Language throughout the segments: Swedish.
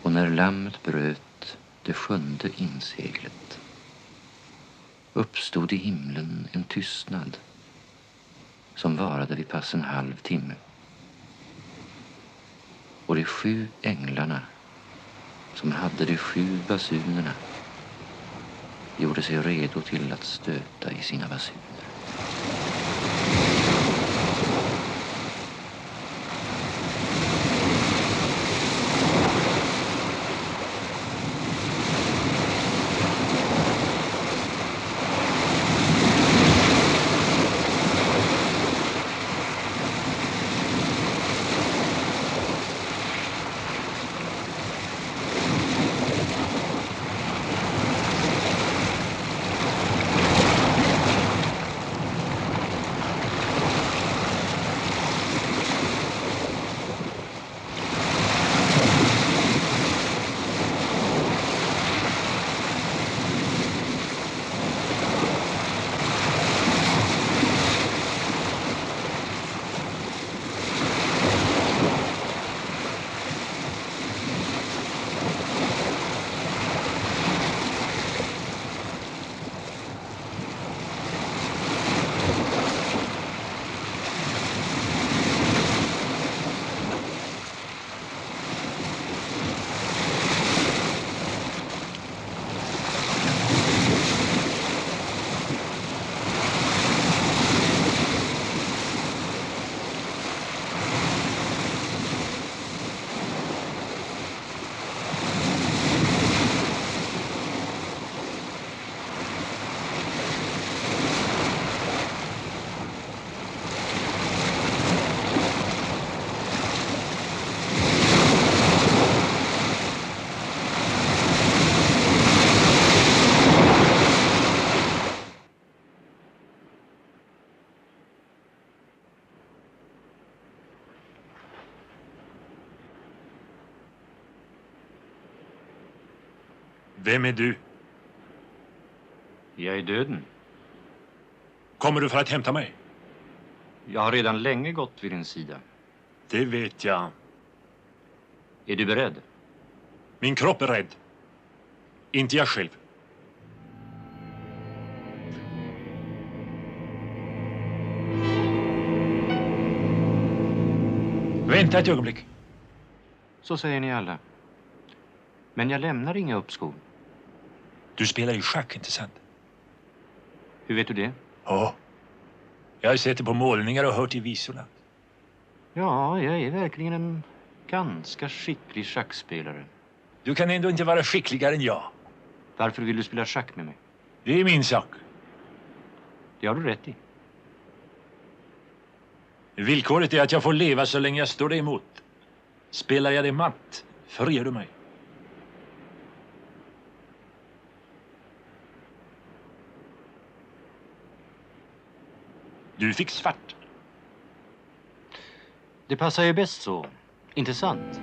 Och när lammet bröt det 7:e inseglet uppstod i himlen en tystnad som varade vid pass en halv timme. Och de 7 änglarna som hade de 7 basunerna gjorde sig redo till att stöta i sina basuner. Vem är du? Jag är döden. Kommer du för att hämta mig? Jag har redan länge gått vid din sida. Det vet jag. Är du beredd? Min kropp är rädd. Inte jag själv. Vänta ett ögonblick. Så säger ni alla. Men jag lämnar inga uppskov. Du spelar ju schack, inte sant? Hur vet du det? Ja. Jag har sett det på målningar och hört i visorna. Ja, jag är verkligen en ganska skicklig schackspelare. Du kan ändå inte vara skickligare än jag. Varför vill du spela schack med mig? Det är min sak. Det har du rätt i. Villkoret är att jag får leva så länge jag står dig emot. Spelar jag det matt, friar du mig. Du fick svart. Det passar ju bäst så. Inte sant?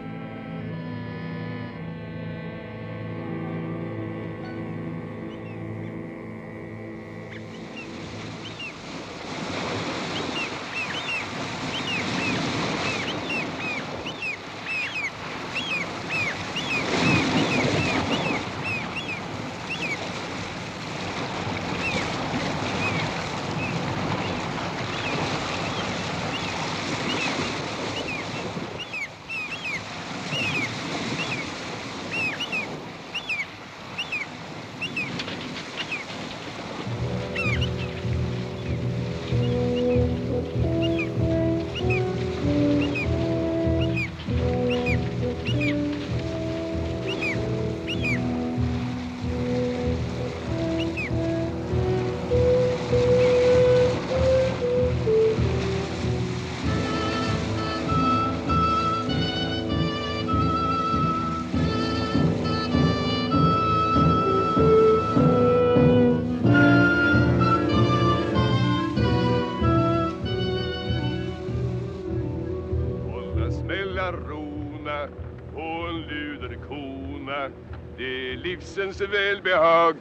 och en luderkona, det är livsens välbehag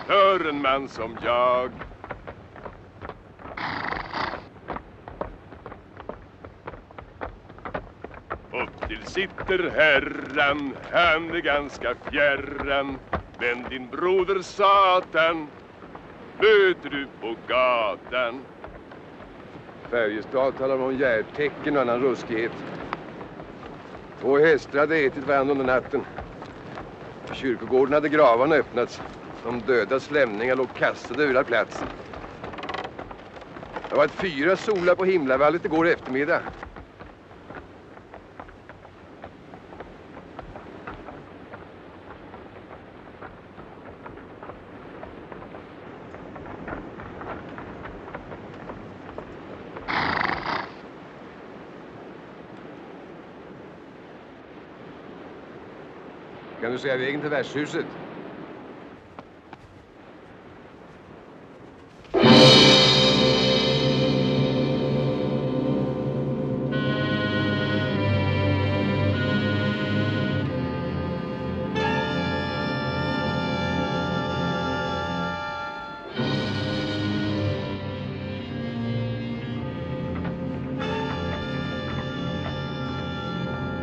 för en man som jag. Upp till sitter herran, han är ganska fjärran. Men din broder Satan möter du på gatan. Färjestad talar om järtecken och annan ruskighet. 2 hästar hade ätit varandra under natten. På kyrkogården hade gravarna öppnats. De dödas lämningar låg kastade över hela platsen. Det var 4 solar på himlavallet igår eftermiddag. Kan du säga vägen till värdshuset?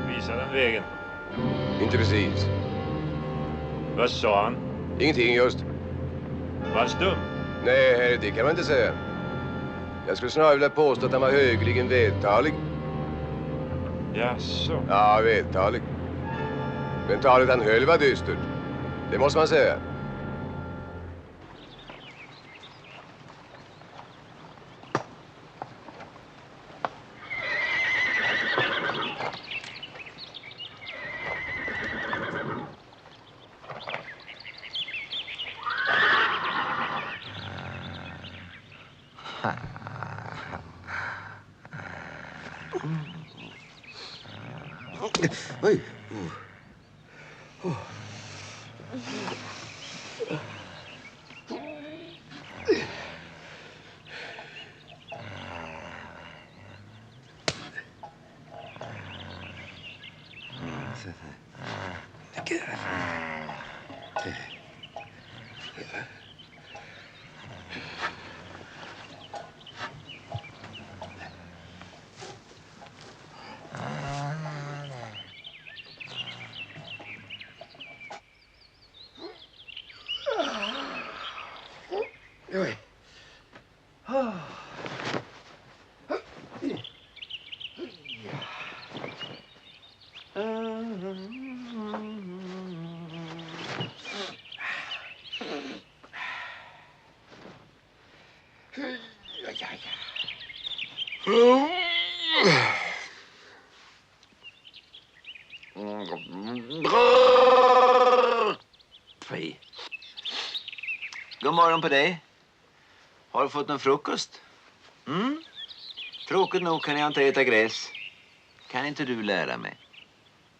Visa den vägen. Inte precis. Vad sa han? Ingenting just. Var han stum? Nej, det kan man inte säga. Jag skulle snarare vilja påstå att han var högeligen vältalig. Jaså? Ja, vältalig. Men talet han höll var dystert. Det måste man säga. Oj. Oj. Fri. God morgon på dig. Har du fått någon frukost? Tråkigt nog kan jag inte äta gräs. Kan inte du lära mig?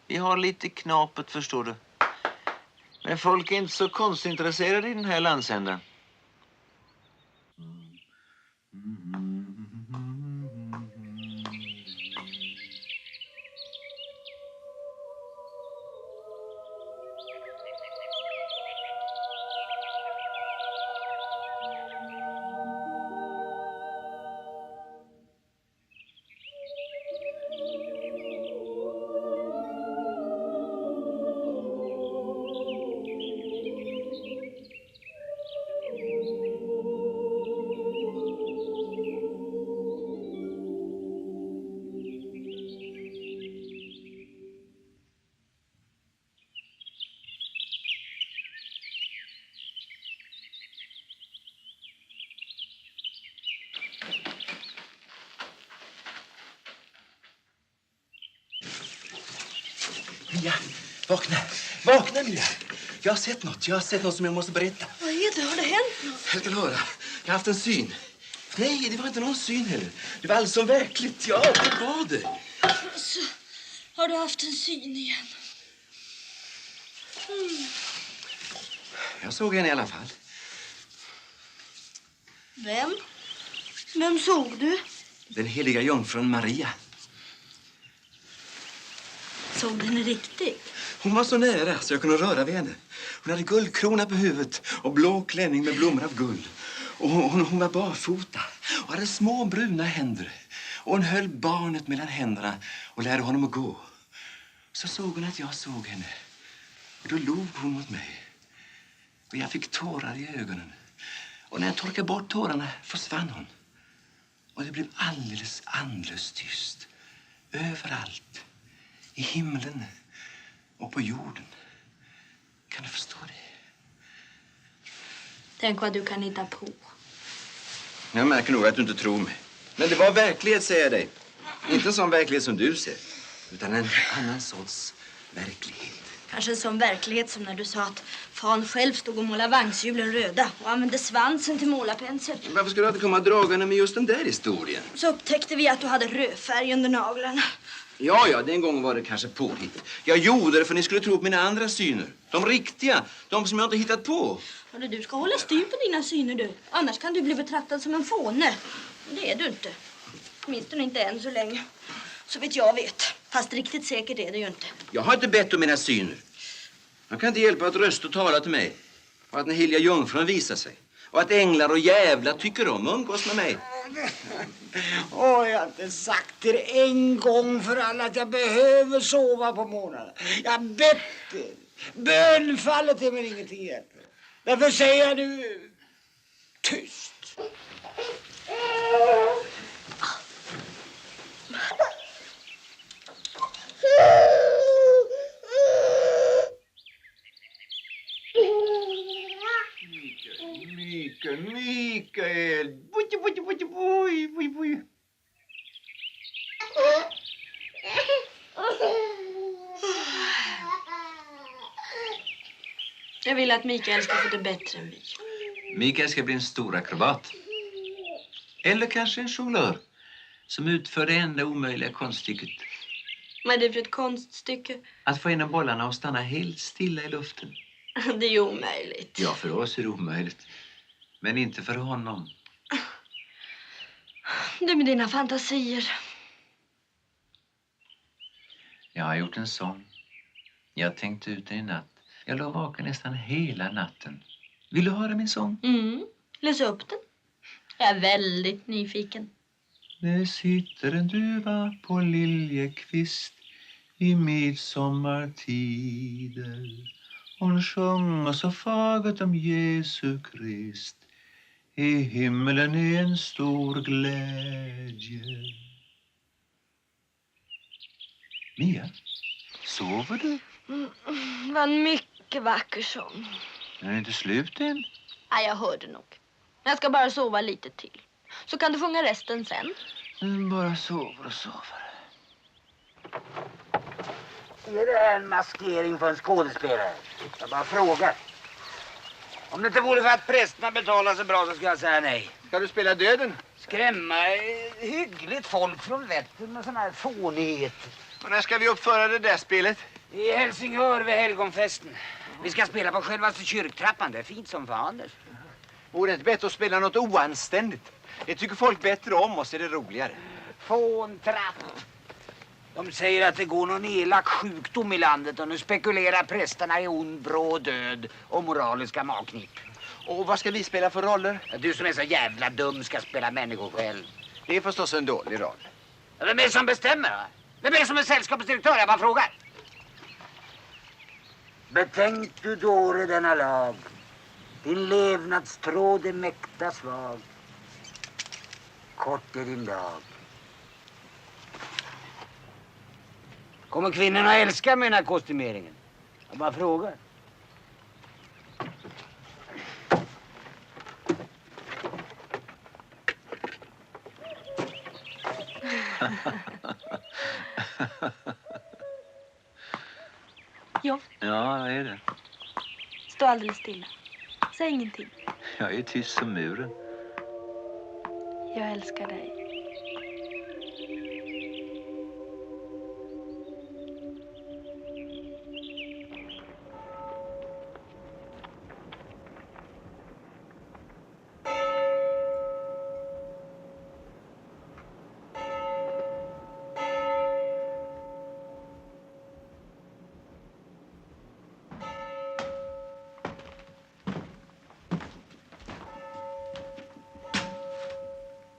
Vi har lite knapet, förstår du. Men folk är inte så konstintresserade i den här landsändan. Mia, vakna. Vakna, Mia. Jag har sett något som jag måste berätta. Vad är det? Har det hänt något? Jag ska höra. Jag har haft en syn. Nej, det var inte någon syn heller. Det var alls som verkligt. Ja, det var det. Så har du haft en syn igen? Jag såg henne i alla fall. Vem? Vem såg du? Den heliga jungfrun Maria. Såg du henne riktigt? Hon var så nära så jag kunde röra vid henne. Hon hade guldkrona på huvudet och blå klänning med blommor av guld. Och hon var barfota och hade små bruna händer. Och hon höll barnet mellan händerna och lärde honom att gå. Så såg hon att jag såg henne. Och då log hon mot mig. Och jag fick tårar i ögonen. Och när jag torkade bort tårarna försvann hon. Och det blev alldeles andlöst tyst. Överallt. I himlen och på jorden. Kan du förstå det? Tänk vad du kan hitta på. Jag märker nog att du inte tror mig. Men det var verklighet, säger jag dig. Inte en sån verklighet som du ser. Utan en annan sorts verklighet. Kanske en sån verklighet som när du sa att fan själv stod och målade vagnshjulen röda och använde svansen till målarpensel. Varför skulle du inte komma dragande med just den där historien? Så upptäckte vi att du hade rödfärg under naglarna. Ja, den gången var det kanske påhitt. Jag gjorde det för ni skulle tro på mina andra syner. De riktiga, de som jag inte hittat på. Hörru, du ska hålla styr på dina syner du. Annars kan du bli betraktad som en fåne. Det är du inte. Åtminstone inte än så länge. Så vet jag vet. Fast riktigt säkert är det ju inte. Jag har inte bett om mina syner. Jag kan inte hjälpa att rösta och tala till mig. Och att den heliga jungfrun visar sig. Och att änglar och jävlar tycker om att umgås med mig. Jag har inte sagt er en gång för alla att jag behöver sova på morgnarna. Jag bett er. Bönfallet är mig ingenting hjälper. Därför säger jag nu tyst. Mikael. Boj. Jag vill att Mikael ska få det bättre än vi. Mikael ska bli en stor akrobat. Eller kanske en jonglör som utför det enda omöjliga konststycket. Vad är det för ett konststycke? Att få in en bollarna och stanna helt stilla i luften. Det är ju omöjligt. Ja, för oss är det omöjligt. Men inte för honom. Du med dina fantasier. Jag har gjort en sång. Jag tänkte ut den i natt. Jag låg vaken nästan hela natten. Vill du höra min sång? Läs upp den. Jag är väldigt nyfiken. Det sitter en duva på liljekvist i midsommartider. Hon sjunger så fagert om Jesu Krist. I himmelen är en stor glädje. Mia, sover du? Det var en mycket vacker sång. Är det inte slut än? Nej, jag hörde nog. Jag ska bara sova lite till. Så kan du sjunga resten sen. Den bara sover och sover. Är det här en maskering för en skådespelare? Jag bara frågar. Om det inte vore för att prästerna betalar så bra så ska jag säga nej. Ska du spela döden? Skrämma hyggligt folk från Vättern med såna här fånigheter. Och när ska vi uppföra det där spelet? I Helsingör vid helgonfesten. Vi ska spela på självaste kyrktrappan. Det är fint som fan. Vore det inte bättre att spela något oanständigt? Det tycker folk bättre om oss, är det roligare. Fåntrapp. De säger att det går någon elak sjukdom i landet och nu spekulerar prästerna i ond, bråd död och moraliska magknip. Och vad ska vi spela för roller? Du som är så jävla dum ska spela människor själv. Det är förstås en dålig roll. Vem är det som bestämmer? Va? Vem är det som är sällskapets direktör? Jag bara frågar. Betänk du dåre denna lag. Din levnadstråd är mäkta svag. Kort är din dag. Kommer kvinnorna älska med den här kostymeringen? Jag bara frågar. Ja, Ja, vad är det? stå alldeles stilla. Säg ingenting. Jag är tyst som muren. Jag älskar dig.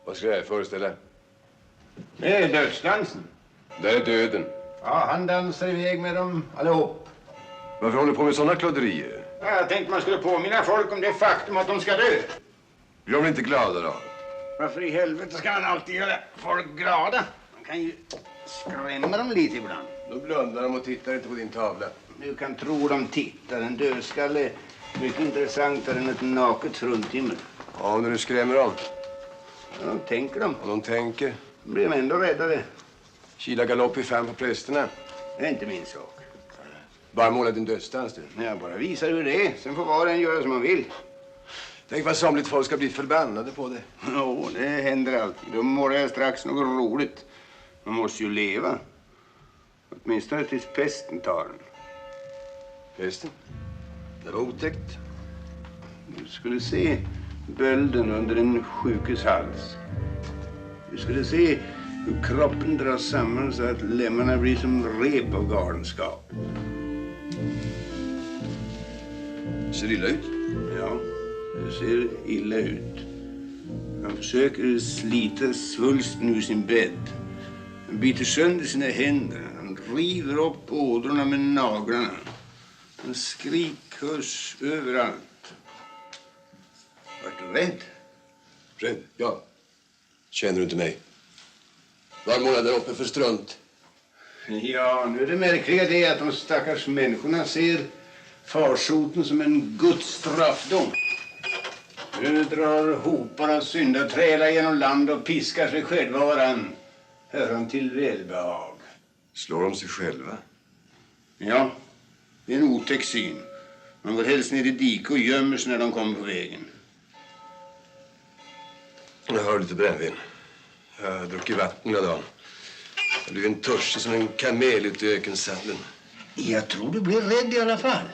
Vad ska jag föreställa? Det är dödsdansen. Där är döden. Ja, han dansar iväg med dem allihop. Varför håller du på med sådana klodderier? Ja, jag tänkte man skulle påminna folk om det faktum att de ska dö. Blir de inte glada då? Varför i helvete ska man alltid göra folk glada? Man kan ju skrämma dem lite ibland. Då blundar de och tittar inte på din tavla. Du kan tro de tittar. En dödskalle är mycket intressantare än ett naket fruntimmer. Ja, när du skrämmer dem. Ja, de tänker de. Och de tänker. De blir de ändå räddare. Kila galopp i fan på prästerna. Det är inte min sak. Bara måla din dödsdans, du. Jag bara visar hur det är. Sen får var och en göra som man vill. Tänk vad somligt folk ska bli förbannade på det. Jo, det händer alltid. Då målar jag strax något roligt. Man måste ju leva. Åtminstone tills pesten tar den. Pesten? Det var otäckt. Du skulle se bölden under en sjukes hals. Du skulle se hur kroppen dras samman så att lemmarna blir som rep av galenskap. Ser illa ut? Ja, det ser illa ut. Han försöker slita svulsten ur sin bädd. Han biter sönder sina händer. Han river upp ådrorna med naglarna. Han skrik hörs överallt. Vart du rädd? Rädd? Ja. Känner du inte mig? Vad målar där uppe för strunt? Ja, nu är det märkliga det att de stackars människorna ser farsoten som en Guds straffdom. Nu drar hopar av syndaträlar genom land och piskar sig själva och varann. Hör han till välbehag. Slår de sig själva? Ja, det är en otäck syn. Man går helst ner i dik och gömmer sig när de kommer på vägen. Jag har lite brännvin. Jag har druckit vatten hela dagen. Jag blev en törstig som en kamel ute i ökensadden. Jag tror du blir rädd i alla fall.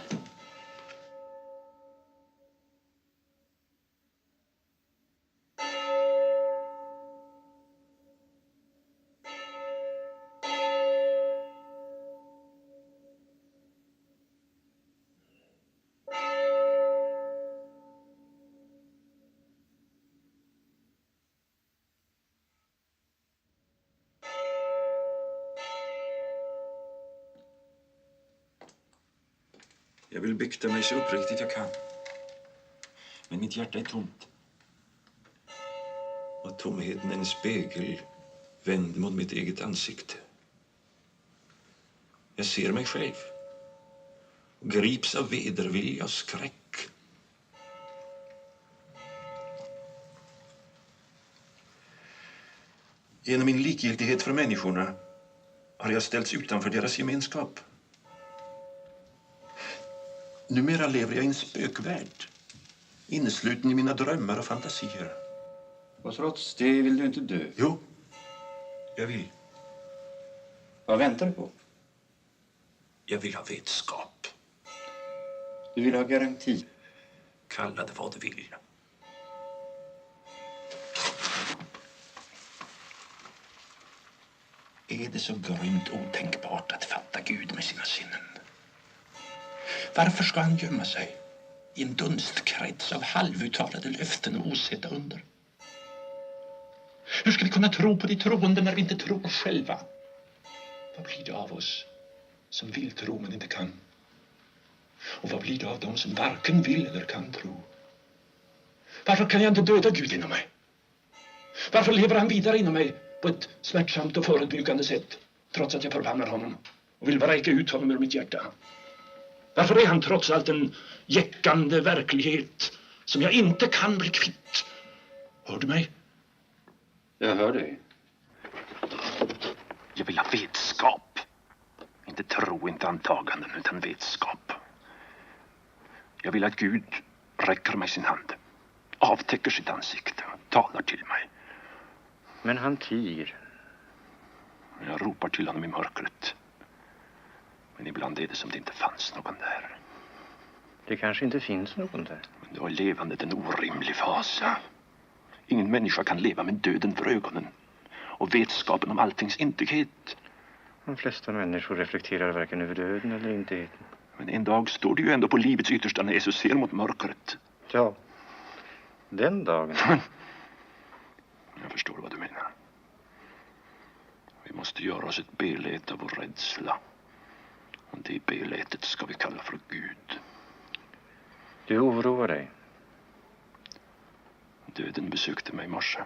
Jag vill bykta mig så uppriktigt jag kan. Men mitt hjärta är tomt. Och tomheten är en spegel vänd mot mitt eget ansikte. Jag ser mig själv och grips av vedervilja och skräck. Genom min likgiltighet för människorna har jag ställts utanför deras gemenskap. Numera lever jag i en spökvärld, innesluten i mina drömmar och fantasier. Och trots det vill du inte dö? Jo, jag vill. Vad väntar du på? Jag vill ha vetskap. Du vill ha garanti? Kalla det vad du vill. Är det så grymt otänkbart att fatta Gud med sina sinnen? Varför ska han gömma sig i en dunstkrets av halvuttalade löften och osedda under? Hur ska vi kunna tro på de troende när vi inte tror själva? Vad blir det av oss som vill tro men inte kan? Och vad blir det av dem som varken vill eller kan tro? Varför kan jag inte döda Gud inom mig? Varför lever han vidare inom mig på ett smärtsamt och förebyggande sätt, trots att jag förbannar honom och vill vräka ut honom ur mitt hjärta? Varför är han trots allt en jäckande verklighet som jag inte kan bli kvitt? Hör du mig? Jag hör dig. Jag vill ha vetskap. Inte tro, inte antaganden, utan vetskap. Jag vill att Gud räcker mig sin hand, avtäcker sitt ansikte och talar till mig. Men han tiger. Jag ropar till honom i mörkret. Men ibland är det som det inte fanns någon där. Det kanske inte finns någon där. Men då är levandet en orimlig fasa. Ingen människa kan leva med döden för ögonen och vetskapen om alltings intighet. De flesta människor reflekterar varken över döden eller intigheten. Men en dag står det ju ändå på livets yttersta när Jesus ser mot mörkret. Ja, den dagen. Jag förstår vad du menar. Vi måste göra oss ett beläte av vår rädsla. Och det belätet ska vi kalla för Gud. Du oroar dig. Döden besökte mig i morse.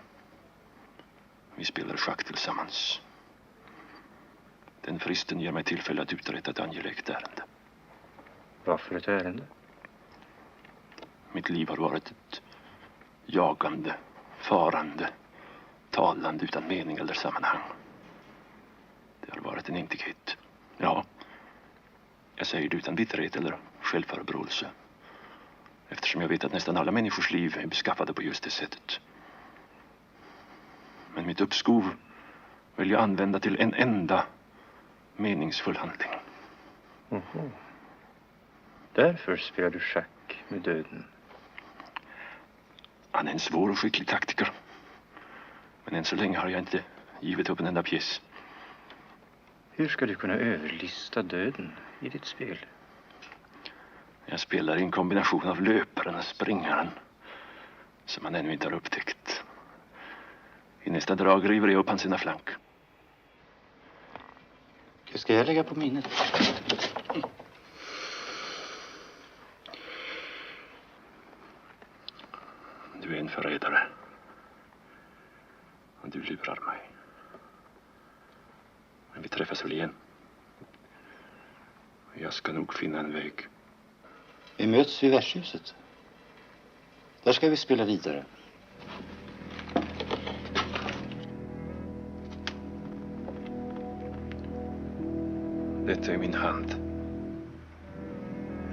Vi spelade schack tillsammans. Den fristen ger mig tillfälle att uträtta ett angeläget ärende. Vad för ett ärende? Mitt liv har varit ett jagande, farande, talande utan mening eller sammanhang. Det har varit en intighet. Ja, jag säger det utan bitterhet eller självförebråelse. Eftersom jag vet att nästan alla människors liv är beskaffade på just det sättet. Men mitt uppskov vill jag använda till en enda meningsfull handling. Oho. Därför spelar du schack med döden. Han är en svår och skicklig taktiker. Men än så länge har jag inte givit upp en enda pjäs. Hur ska du kunna överlista döden i ditt spel? Jag spelar i en kombination av löparen och springaren som man ännu inte har upptäckt. I nästa drag river jag upp hans ena flank. Det ska jag lägga på minnet. Du är en förrädare. Och du lurar mig. Men vi träffas väl igen. Jag ska nog finna en väg. Vi möts vid värdshuset. Där ska vi spela vidare. Detta är min hand.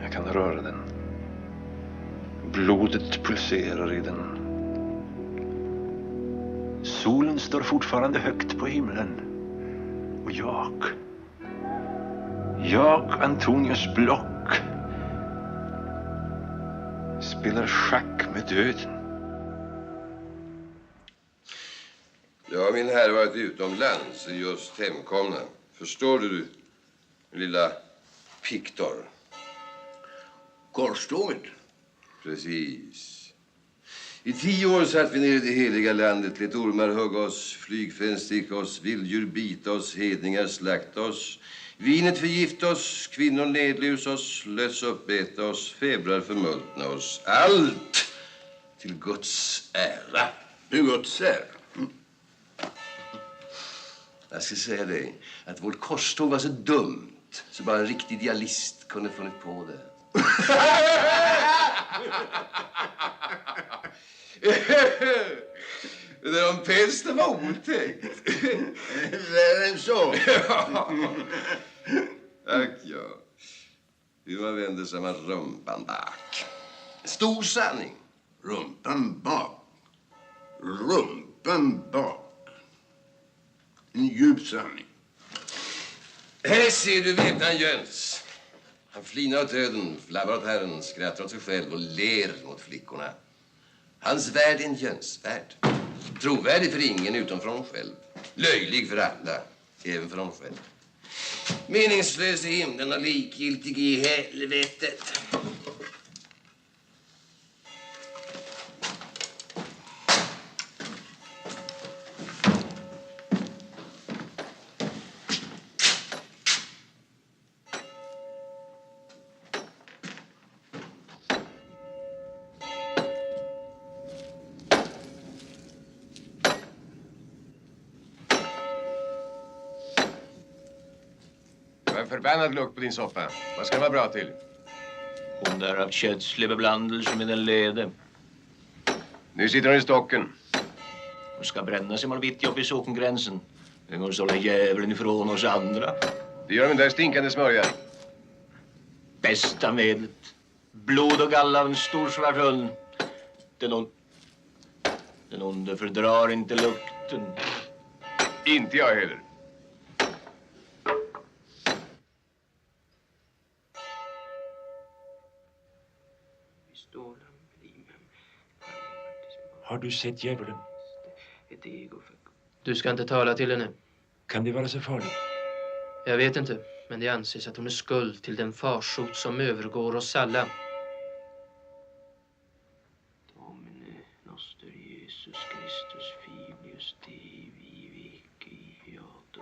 Jag kan röra den. Blodet pulserar i den. Solen står fortfarande högt på himlen. Och jag, Antonius Block, spelar schack med döden. Jag och min herre varit utomlands och just hemkomna. Förstår du, lilla Piktor? Korståget? Precis. I 10 år satt vi nere i det heliga landet, lät ormar hugga oss, flygfän sticka oss, vilddjur bita oss, hedningar slakta oss, vinet förgifta oss, kvinnor nedlus oss, löss uppäta oss, febrar förmultna oss. Allt till Guds ära. Till Guds ära? Jag ska säga dig att vårt korståg var så dumt så bara en riktig idealist kunde funnit på det. Det där om pesten var otäckt. Värre än så. Tack, ja. Hur man vänder sig man rumpan bak. Stor sanning. Rumpan bak. Rumpan bak. En djup sanning. Här ser du väpnaren Jöns. Han flinar åt döden, flabbar åt Herren, skrattar åt sig själv och ler mot flickorna. Hans värld är en Jönsvärld. Trovärdig för ingen utom för honom själv. Löjlig för alla, även för honom själv. Meningslös i himlen och likgiltig i helvetet. En förbannad lukt på din soppa. Vad ska det vara bra till? Hon där av köttsleverblandelse med den lede. Nu sitter hon i stocken. Hon ska brännas imorgon vitt upp i sockengränsen. Den går så djävulen ifrån oss andra. Det gör de där stinkande smörjan. Bästa medlet. Blod och galla av en stor svart hund. Den onde fördrar inte lukten. Inte jag heller. Har du sett djävulen? Du ska inte tala till henne. Kan det vara så farligt? Jag vet inte, men det anses att hon är skuld till den farsot som övergår oss alla. Domine noster Jesus Christus filius Dei vivi quiot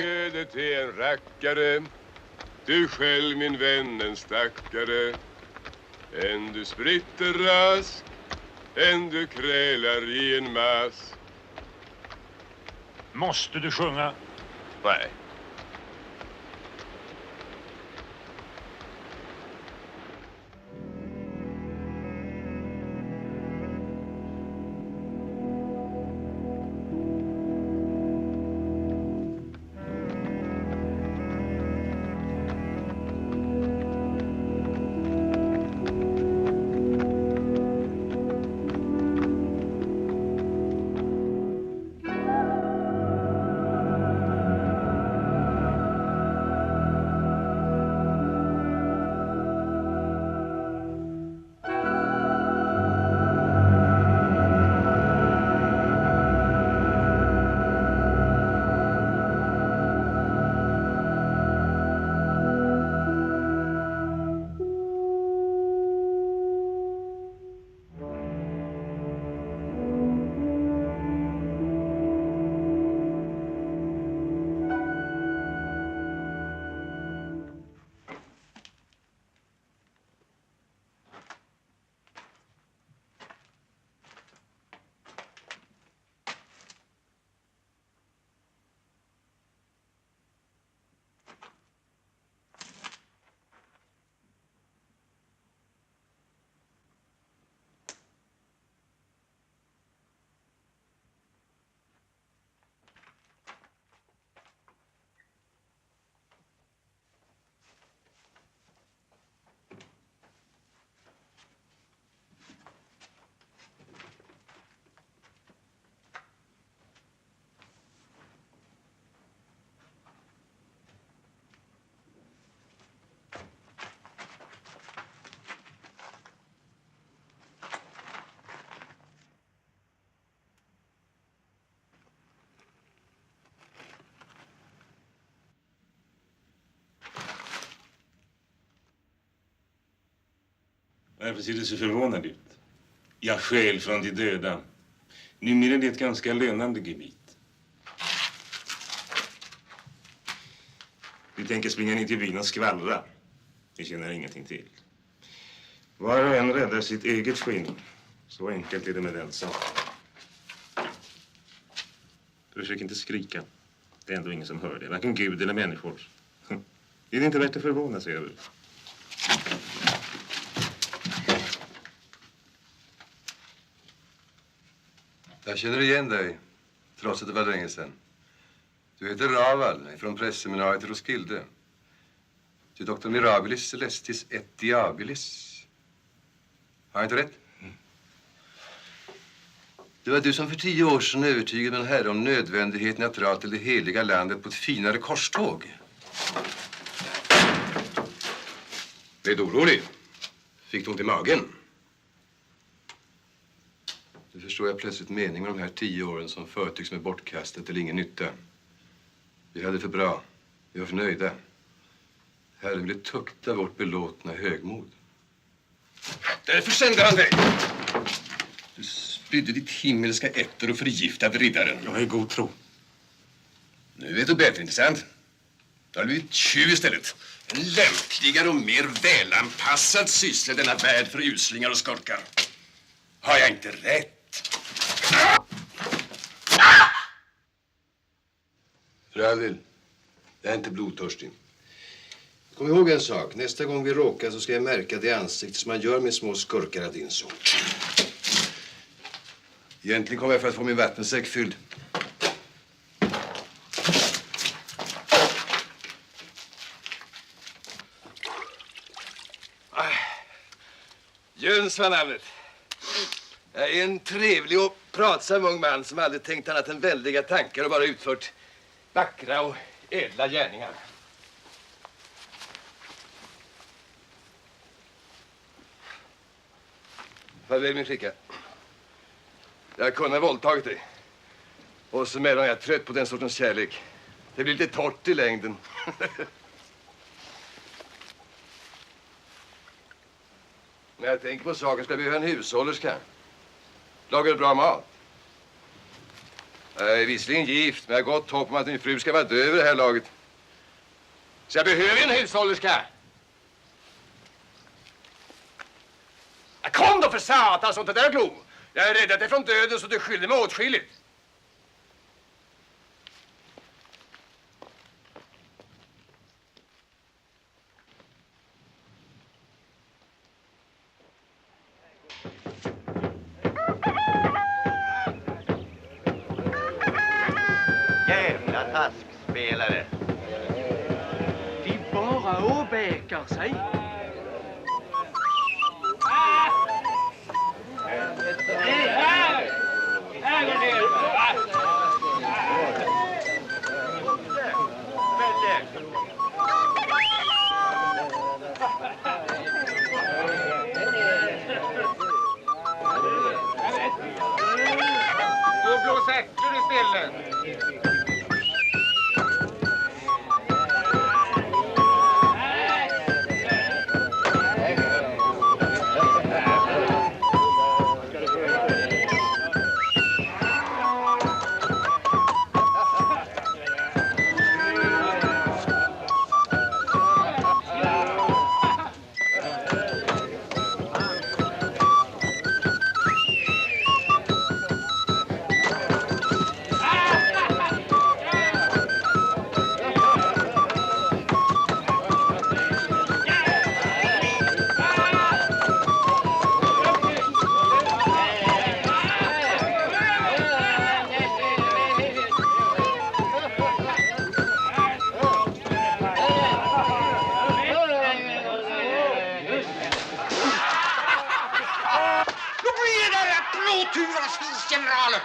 ödet är en rackare, du själv min vän en stackare. En du spritter rask, en du krälar i en mask. Måste du sjunga? Nej. Varför ser du så förvånad ut? Jag skäl från de döda. Numera är det ett ganska lönande gebit. Du tänker springa ner till byn och skvallra. Det känner ingenting till. Var och en räddar sitt eget skinn. Så enkelt är det med den saken. Försök inte skrika. Det är ändå ingen som hör det. Varken Gud eller människor. Är det inte värt att förvåna sig över? Jag känner igen dig, trots att det var länge sedan. Du heter Raval, från prästseminariet i Roskilde. Du är doktor Mirabilis Celestis et Diabilis. Har jag inte rätt? Det var du som för 10 år sedan övertygade min herre om nödvändigheten att dra till det heliga landet på ett finare korståg. Blev du orolig? Fick du ont i magen? Nu förstår jag plötsligt meningen med de här 10 åren som förtycks med bortkastet till ingen nytta. Vi hade för bra. Vi var för nöjda. Herren ville tukta vårt belåtna högmod. Därför sände han dig. Du spydde ditt himmelska ätter och förgiftade riddaren. Jag är i god tro. Nu vet du bättre, inte sant? Då har du blivit tjuv istället. En lämpligare och mer välanpassad syssla denna värld för uslingar och skorkar. Har jag inte rätt? För all del, jag är inte blodtörstig. Kom ihåg en sak. Nästa gång vi råkar så ska jag märka det ansikte som man gör med små skurkar av din sort. Egentligen kommer jag för att få min vattensäck fylld. Jöns var namnet. Jag är en trevlig och pratsam ung man som aldrig tänkt annat än väldiga tankar och bara utfört vackra och ädla gärningar. Farväl min flicka. Jag kunde ha våldtagit dig. Och så medan jag är trött på den sortens kärlek. Det blir lite torrt i längden. När jag tänker på saken ska jag behöva en hushållerska. Lagar bra mat. Jag är visserligen gift, men jag har gott hopp om att min fru ska vara död vid det här laget. Så jag behöver en hushållerska. Kom då för satan, sånt där glo. Jag är räddat dig från döden så du skyller mig åtskilligt. Jävla taskspelare. De bara åbäkar sig. Då blås äcklar istället. Generaler!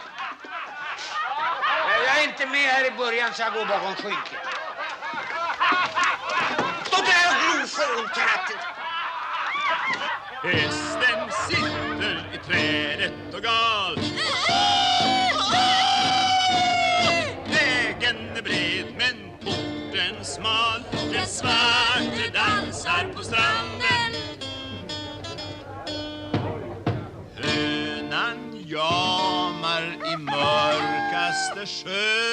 Jag är inte med här i början så jag går bakom skynket. Stå där och glo fåntratten! Hästen sitter i trädet och gal. Vägen är bred men porten smal. Den svarte dansar på stranden. Hönan jamar i mörkaste sjö.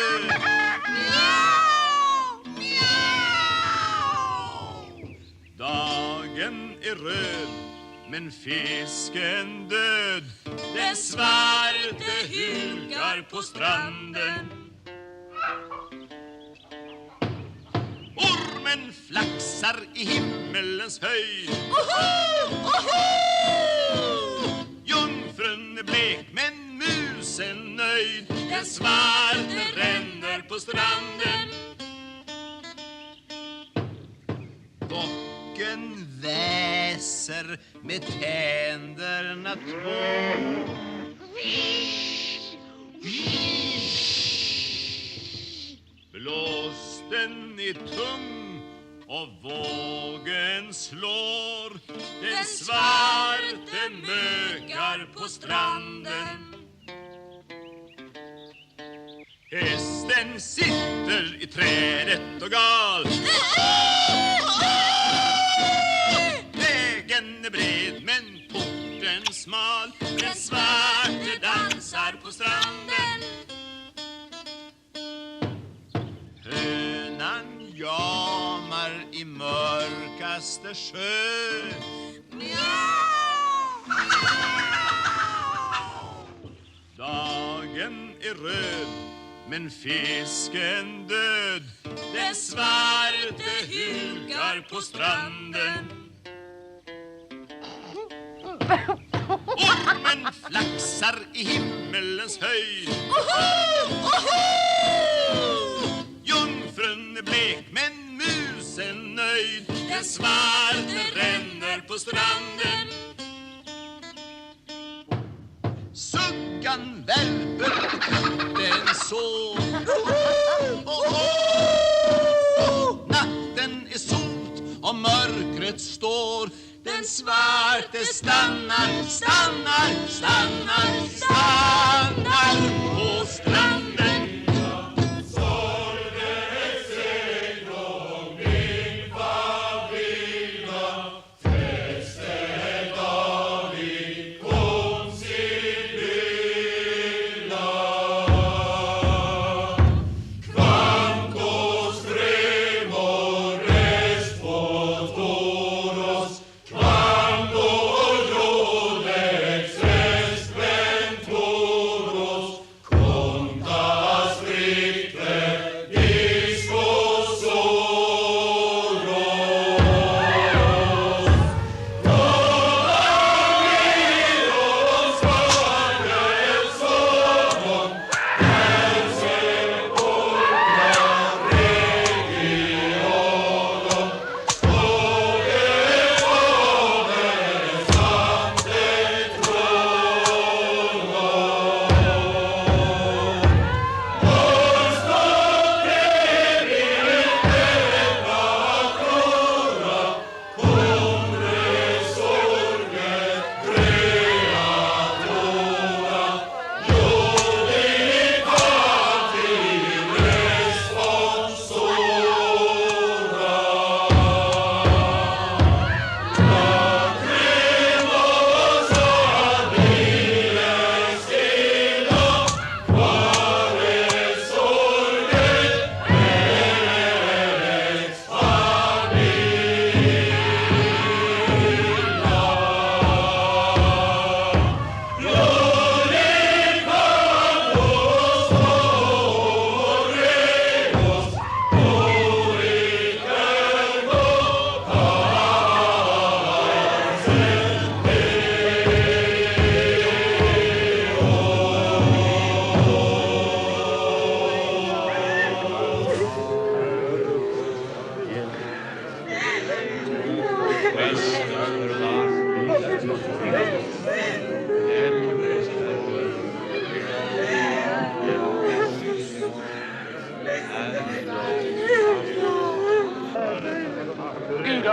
Dagen är röd men fisken död. Den svarte hukar på stranden. Ormen flaxar i himmelens höjd. Jungfrun är blek men musen nöjd. Den svarte ränner på stranden. Bocken väser med tänderna två. Blåsten är tung och vågen slår. Den svarte mökar på stranden. Hästen sitter i trädet och gal. Vägen är bred men porten smal. Den svarte dansar på stranden. Hönan jamar i mörkaste sjö. Dagen är röd men fisken död. Den svarte hukar på stranden. Ormen flaxar i himmelens höjd. Jungfrun är blek men musen nöjd. Den svarte ränner på stranden. Suggan värper den så. Natten är sot och mörkret står. Den svarte stannar, stannar, stannar, stannar på stranden.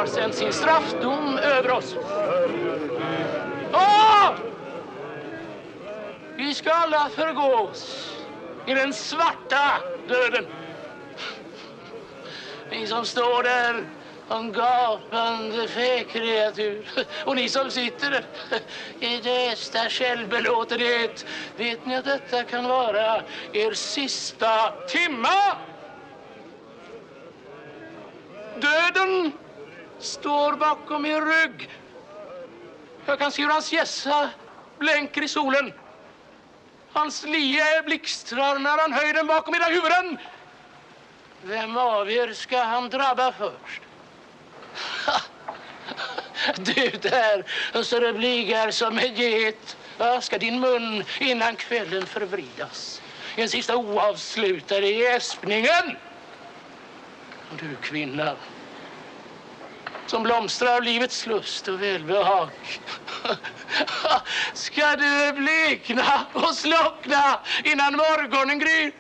har sänt sin straffdom över oss. Vi ska alla förgås i den svarta döden. Ni som står där, en gapande fäkreatur, och ni som sitter där i dösta självbelåtenhet, vet ni att detta kan vara er sista timma? Döden står bakom er rygg. Jag kan se hur hans gässa blänker i solen. Hans lie blixtrar när han höjer den bakom era huvuden. Vem av er ska han drabba först? Du där, så det blygar som en get. Ska din mun innan kvällen förvridas? En sista oavslutade gäspningen. Och du kvinna, som blomstrar av livets lust och välbehag. Ska du blekna och slockna innan morgonen gryr?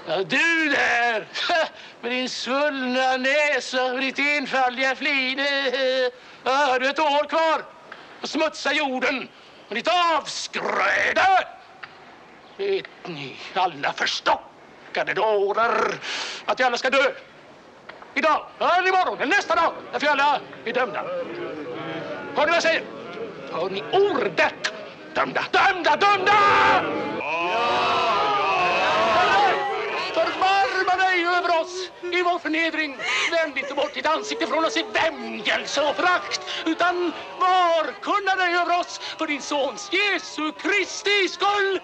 Ja, du där, med din svullna näsa och ditt enfaldiga flin. Har du ett år kvar att smutsa jorden och ditt avskröde? Vet ni, alla förstockade dårar, att vi alla ska dö? Idag, eller imorgon, eller nästa dag, därför alla är dömda. Hör ni vad jag säger? Hör ni ordet? Dömda, dömda, dömda! Förbarma dig över oss i vår förnedring. Vänd inte bort ditt ansikte från oss i vämjelse och frakt, utan var kunna dig över oss för din sons Jesu Kristi skull.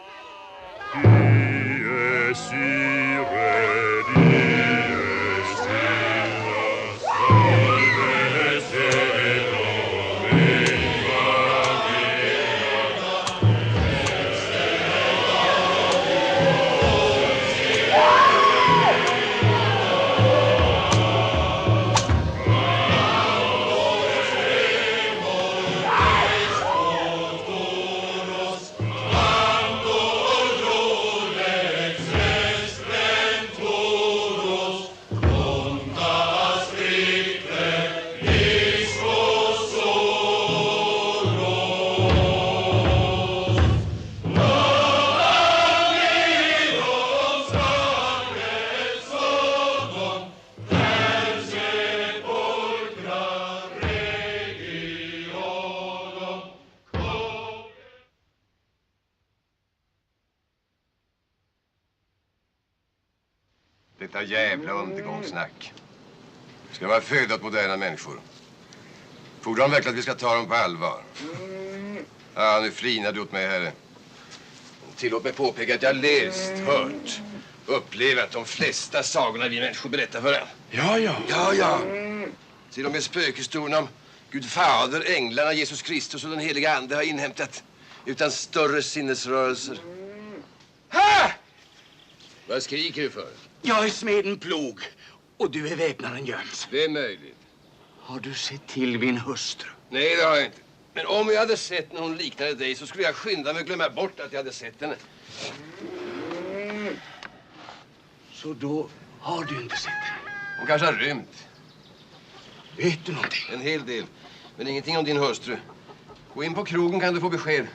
Detta jävla undergångssnack. Ska vara föda åt moderna människor. Fordrar de verkligen att vi ska ta dem på allvar? Ja, nu flinar du åt mig, herre. Tillåt mig påpeka att jag läst, hört, upplevat de flesta sagorna vi människor berättar för en. Ja. Till och med spökhistorien om Gud fader, änglarna, Jesus Kristus och den heliga ande har inhämtat utan större sinnesrörelser. Ha! Vad skriker du för? Jag är smeden Plog och du är väpnaren Jöns. Det är möjligt. Har du sett till min hustru? Nej, det har jag inte. Men om jag hade sett när hon liknade dig så skulle jag skynda mig att glömma bort att jag hade sett henne. Så då har du inte sett henne? Hon kanske har rymt. Vet du någonting? En hel del. Men ingenting om din hustru. Gå in på krogen kan du få besked.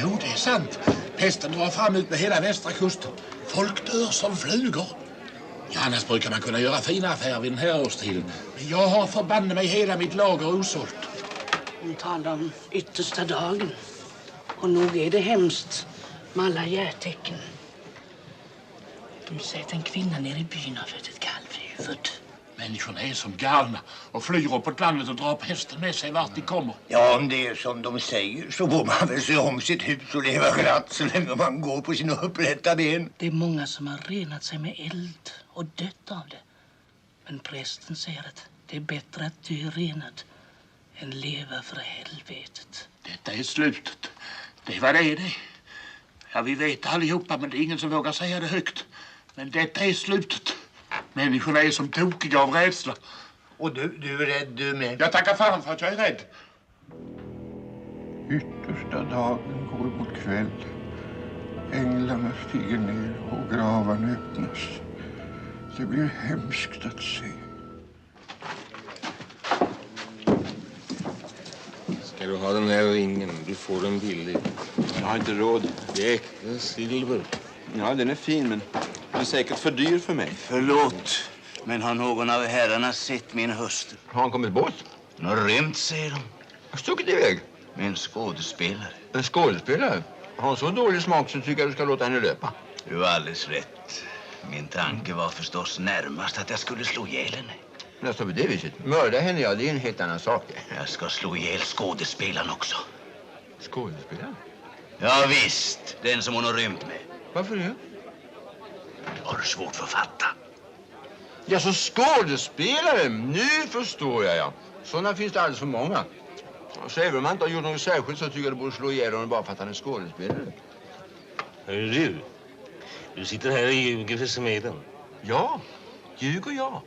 Jo, det är sant. Pesten drar fram ut med hela västra kusten. Folk dör som flugor. Ja, annars brukar man kunna göra fina affärer vid den här årstiden. Men jag har förbanne mig hela mitt lager osålt. Hon talar om yttersta dagen. Och nog är det hemskt med alla hjärtecken. De säger att en kvinna nere i byn har fått ett kalvhuvud. Människorna är som galna och flyr uppåt landet och drar pesten med sig vart de kommer. Ja, om det är som de säger så får man väl se om sitt hus och leva glatt så länge man går på sina upprätta ben. Det är många som har renat sig med eld och dött av det. Men prästen säger att det är bättre att dö renad än leva för helvetet. Detta är slutet. Det var det. Ja, vi vet allihopa, men det är ingen som vågar säga det högt. Men detta är slutet. Människorna är som tokiga av rädsla. Och du är rädd du med? Jag tackar fan för att jag är rädd. Yttersta dagen går mot kväll. Änglarna stiger ner och gravarna öppnas. Det blir hemskt att se. Ska du ha den här ringen? Du får den billig. Jag har inte råd. Det är äkta silver. Ja, den är fin, men den är säkert för dyr för mig. Förlåt, men har någon av herrarna sett min hustru? Har han kommit bort? Han har rymt, säger de. Har stuckit iväg? Med en skådespelare. En skådespelare? Har han så dålig smak så tycker jag du ska låta henne löpa? Du har alldeles rätt. Min tanke var förstås närmast att jag skulle slå ihjäl henne. Nästa på det viset. Mörda henne, ja, det är en helt annan sak. Jag ska slå ihjäl skådespelaren också. Skådespelaren? Ja, visst. Den som hon har rymt med. Varför det? Det har du svårt för att fatta. Ja, så skådespelare. Nu förstår jag, ja. Sådana finns det alldeles för många. Så även om man inte har gjort något särskilt så tycker jag du borde slå ihjäl honom bara för att han är skådespelare. Hörru, du sitter här och ljuger för smeden. Ja, ljuger jag.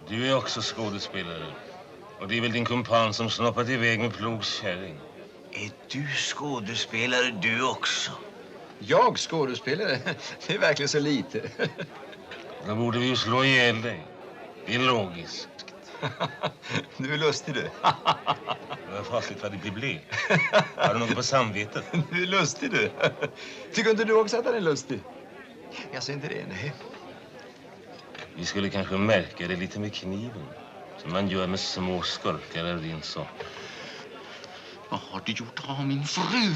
Du är också skådespelare. Och det är väl din kumpan som snoppat iväg med Plogs kärring. Är du skådespelare du också? Jag skådespelare? Det är verkligen så lite. Då borde vi ju slå ihjäl dig. Det är logiskt. Du är lustig du. Det var fasligt vad det blev. Har du något på samvetet? Du är lustig du. Tycker inte du också att han är lustig? Jag ser inte det, nej. Vi skulle kanske märka det lite med kniven. Som man gör med små skurkar av din sort. Vad har du gjort av min fru?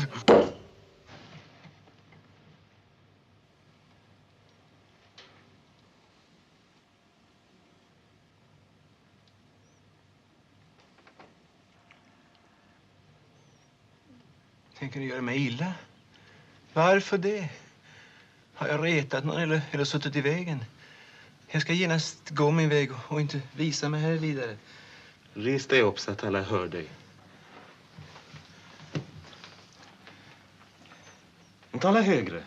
Tänker du göra mig illa? Varför det? Har jag retat någon eller suttit i vägen? Jag ska genast gå min väg och inte visa mig här vidare. Res dig upp så att alla hör dig. Tala högre.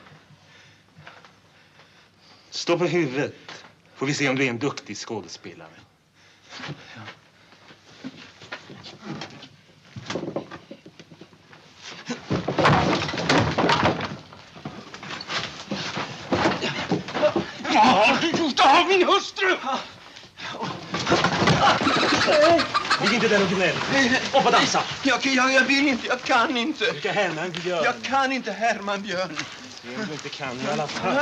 Stå på huvudet. Får vi se om du är en duktig skådespelare. Ja. Vad har du gjort av min hustru? Ligg inte där och gnäll. Upp och dansa. Jag vill inte, jag kan inte. Du ska härma en björn. Jag kan inte härma en björn. Det är du inte kan i alla fall.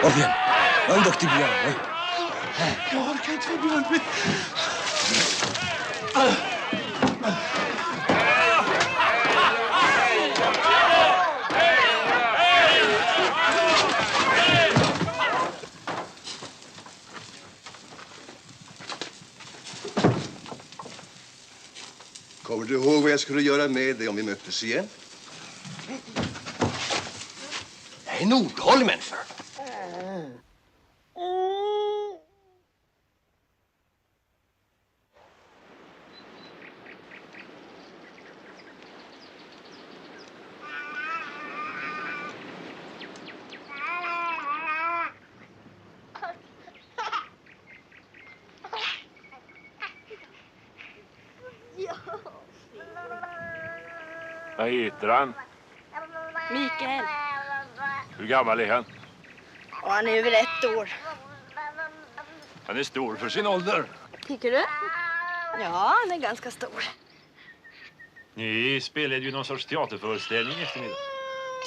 Upp igen. Jag är en duktig björn. Jag orkar inte för björn. Kommer du ihåg vad jag skulle göra med dig om vi möttes igen? Jag är en ordhållig människa. Vad heter han? Mikael. Hur gammal är han? Och han är över 1 år. Han är stor för sin ålder. Tycker du? Ja, han är ganska stor. Ni spelade ju någon sorts teaterföreställning i eftermiddag.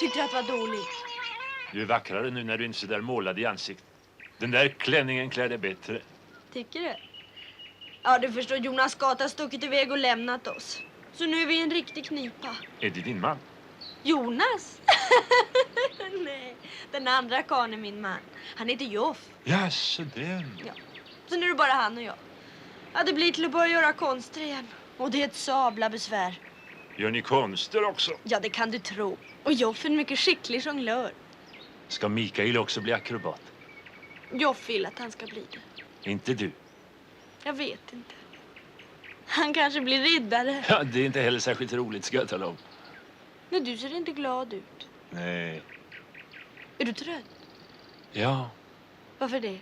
Tyckte du att det var dåligt? Du är vackrare nu när du inte så där målad i ansiktet. Den där klänningen klär dig bättre. Tycker du? Ja, du förstår, Jonas Gata har stuckit iväg och lämnat oss. Så nu är vi i en riktig knipa. Är det din man? Jonas? Nej, den andra karln är min man. Han heter Joff. Ja, så den. Ja. Så nu är det bara han och jag. Ja, det blir till att börja göra konster igen. Och det är ett sabla besvär. Gör ni konster också? Ja, det kan du tro. Och Joff är en mycket skicklig jonglör. Ska Mikael också bli akrobat? Joff vill att han ska bli det. Inte du? Jag vet inte. Han kanske blir riddare. Ja, det är inte heller särskilt roligt, ska jag tala om. Nej, du ser inte glad ut. Nej. Är du trött? Ja, Varför det?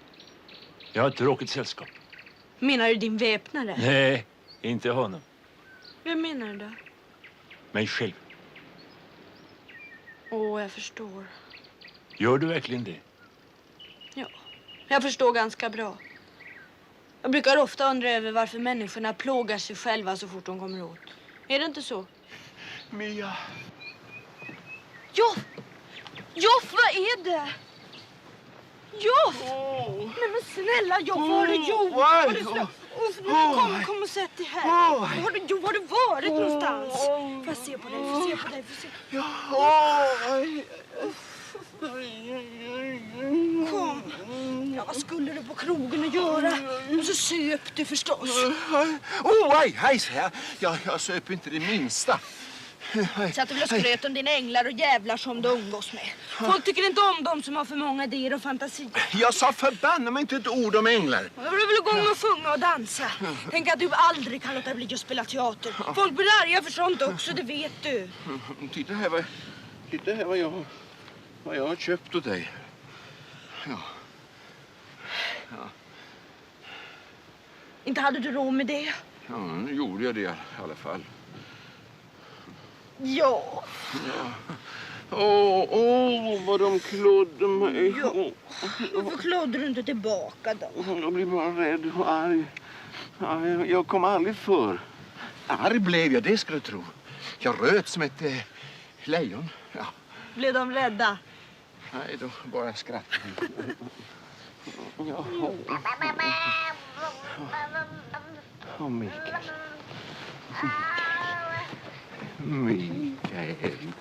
jag har ett tråkigt sällskap. Menar du din väpnare? Nej, inte honom. Vem menar du då? Mig själv. Jag förstår. Gör du verkligen det? Ja, jag förstår ganska bra. Jag brukar ofta undra över varför människorna plågar sig själva så fort de kommer åt. Är det inte så? Mia. Joff! Joff, vad är det? Joff! Nej men snälla Joff, vad har du gjort? Kom och sätt dig här. Var har du varit någonstans? Får jag se på dig? Kom. Ja, vad skulle du på krogen att göra? Och så söp du förstås. Hej, jag söp inte det minsta. Satt du väl och skröt om dina änglar och jävlar som du umgås med. Folk tycker inte om dem som har för många idéer och fantasi. Jag sa förbanna mig inte ett ord om änglar. Jag vill väl gå och sjunga och dansa. Tänk att du aldrig kan låta bli att spela teater. Folk blir arga för sånt också, det vet du. Titta här vad jag har köpt åt dig. Ja. Inte hade du råd med det? Ja, nu gjorde jag det i alla fall. Ja. Vad de klodde mig. Ja. Varför klodde du inte tillbaka då? Jag blir bara rädd och arg. Jag kom aldrig för. Arg blev jag, det ska du tro. Jag röt som ett lejon. Ja. Blev de rädda? Nej, då bara skrattade.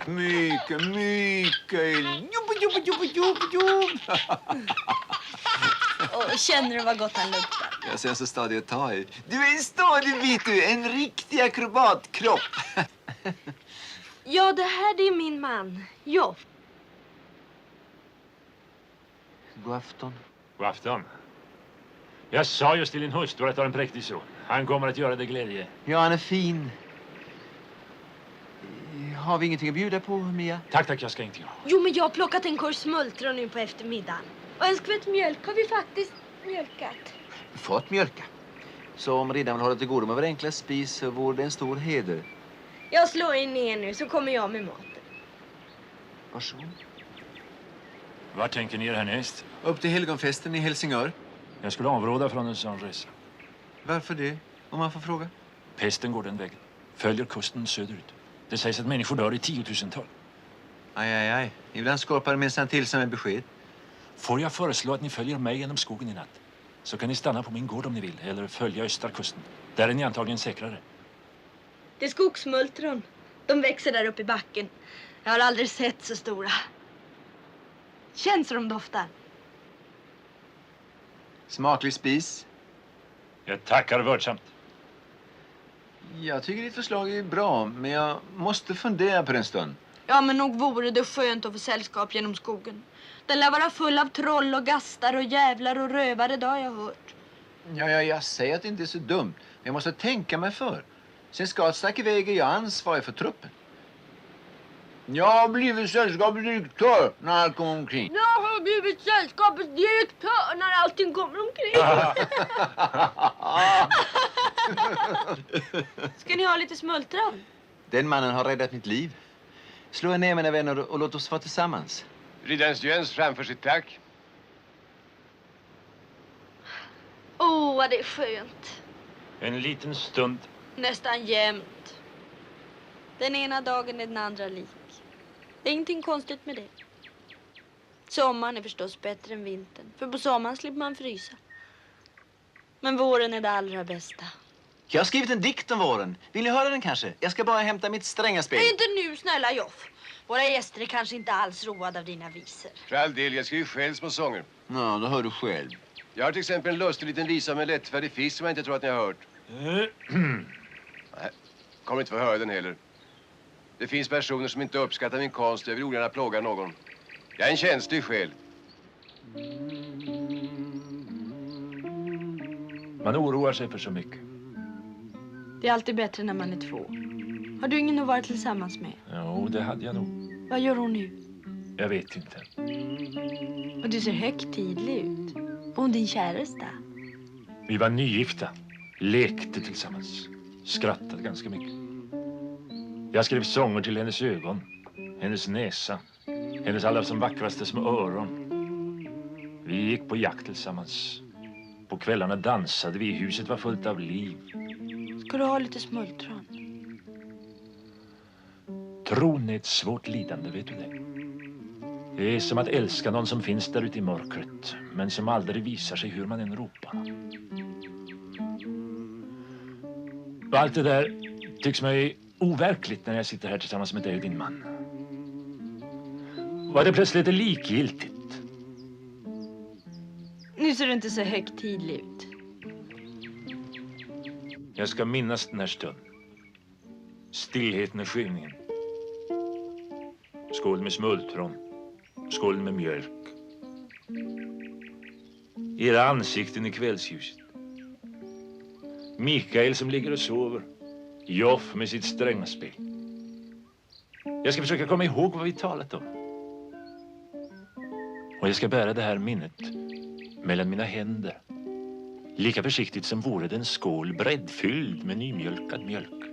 Mikael. Känner du vad gott han luktar? Jag ser så stadig att ta i. Du är stadig, vet du. En riktig akrobatkropp. Ja, det här det är min man. Joff. God afton. God afton. Jag sa just till din hustru att du har en präktig son. Han kommer att göra dig glädje. Ja, han är fin. Har vi ingenting att bjuda på, Mia? Tack, jag ska inte göra. Jo, men jag har plockat en kurs smultron nu på eftermiddagen. Och en skvätt mjölk har vi faktiskt mjölkat. Fått mjölka. Så om riddaren vill hålla till godo med vår enkla spis så vore det en stor heder. Jag slår in ner nu så kommer jag med maten. Varsågod. Var tänker ni er härnäst? Upp till helgonfesten i Helsingör. Jag skulle avråda från en sån resa. Varför det, om man får fråga? Pesten går den vägen. Följer kusten söderut. Det sägs att människor dör i 10 000-tal. Aj. Ibland skorpar det minsann till som en besked. Får jag föreslå att ni följer mig genom skogen i natt? Så kan ni stanna på min gård om ni vill. Eller följa östra kusten. Där är ni antagligen säkrare. Det är skogsmultron. De växer där uppe i backen. Jag har aldrig sett så stora. Känns som de doftar. Smaklig spis. Jag tackar vördsamt. Jag tycker ditt förslag är bra, men jag måste fundera på en stund. Ja, men nog vore det skönt att få sällskap genom skogen. Den lär vara full av troll och gastar och jävlar och rövare, det har jag hört. Ja, jag säger att det inte är så dumt. Men jag måste tänka mig för. Sen Skart stack iväg är jag ansvarig för truppen. Jag har blivit sällskapets direktör när allt kommer omkring. Jag har blivit sällskapets direktör när allting kommer omkring. Ska ni ha lite smultron? Den mannen har räddat mitt liv. Slå er ner, mina vänner, och låt oss vara tillsammans. Riddarens Jöns framför sitt tack. Åh, vad det är skönt. En liten stund. Nästan jämt. Den ena dagen är den andra lik. Det är ingenting konstigt med det. Sommaren är förstås bättre än vintern. För på sommaren slipper man frysa. Men våren är det allra bästa. Jag har skrivit en dikt om våren. Vill ni höra den kanske? Jag ska bara hämta mitt strängaspel. Nej, inte nu, snälla Joff. Våra gäster är kanske inte alls roade av dina visor. För all del, jag skriver själv små sånger. Ja, då hör du själv. Jag har till exempel en lustig liten visa om en lättfärdig fisk som jag inte tror att ni har hört. Nej, kommer inte få höra den heller. Det finns personer som inte uppskattar min konst. Jag vill ogärna plåga någon. Jag är en känslig själ. Man oroar sig för så mycket. Det är alltid bättre när man är två. Har du ingen att vara tillsammans med? Jo, det hade jag nog. Vad gör hon nu? Jag vet inte. Och du ser högtidlig ut. Och din käresta? Vi var nygifta. Lekte tillsammans. Skrattade ganska mycket. Jag skrev sånger till hennes ögon. Hennes näsa. Hennes allra som vackraste små öron. Vi gick på jakt tillsammans. På kvällarna dansade vi. Huset var fullt av liv. Ska du ha lite smultron? Tron är ett svårt lidande, vet du det? Det är som att älska någon som finns där ute i mörkret. Men som aldrig visar sig hur man än ropar. Och allt det där tycks mig overkligt när jag sitter här tillsammans med dig och din man. Var det plötsligt likgiltigt? Nu ser du inte så högtidlig ut. Jag ska minnas den här stunden. Stillheten och skymningen. Skål med smultron. Skål med mjölk. Era ansikten i kvällsljuset. Mikael som ligger och sover. Joff med sitt strängaspel. Jag ska försöka komma ihåg vad vi talat om. Och jag ska bära det här minnet mellan mina händer. Lika försiktigt som vore det en skål breddfylld med nymjölkad mjölk.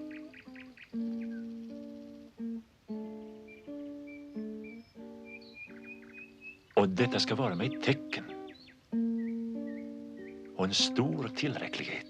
Och detta ska vara mig ett tecken. Och en stor tillräcklighet.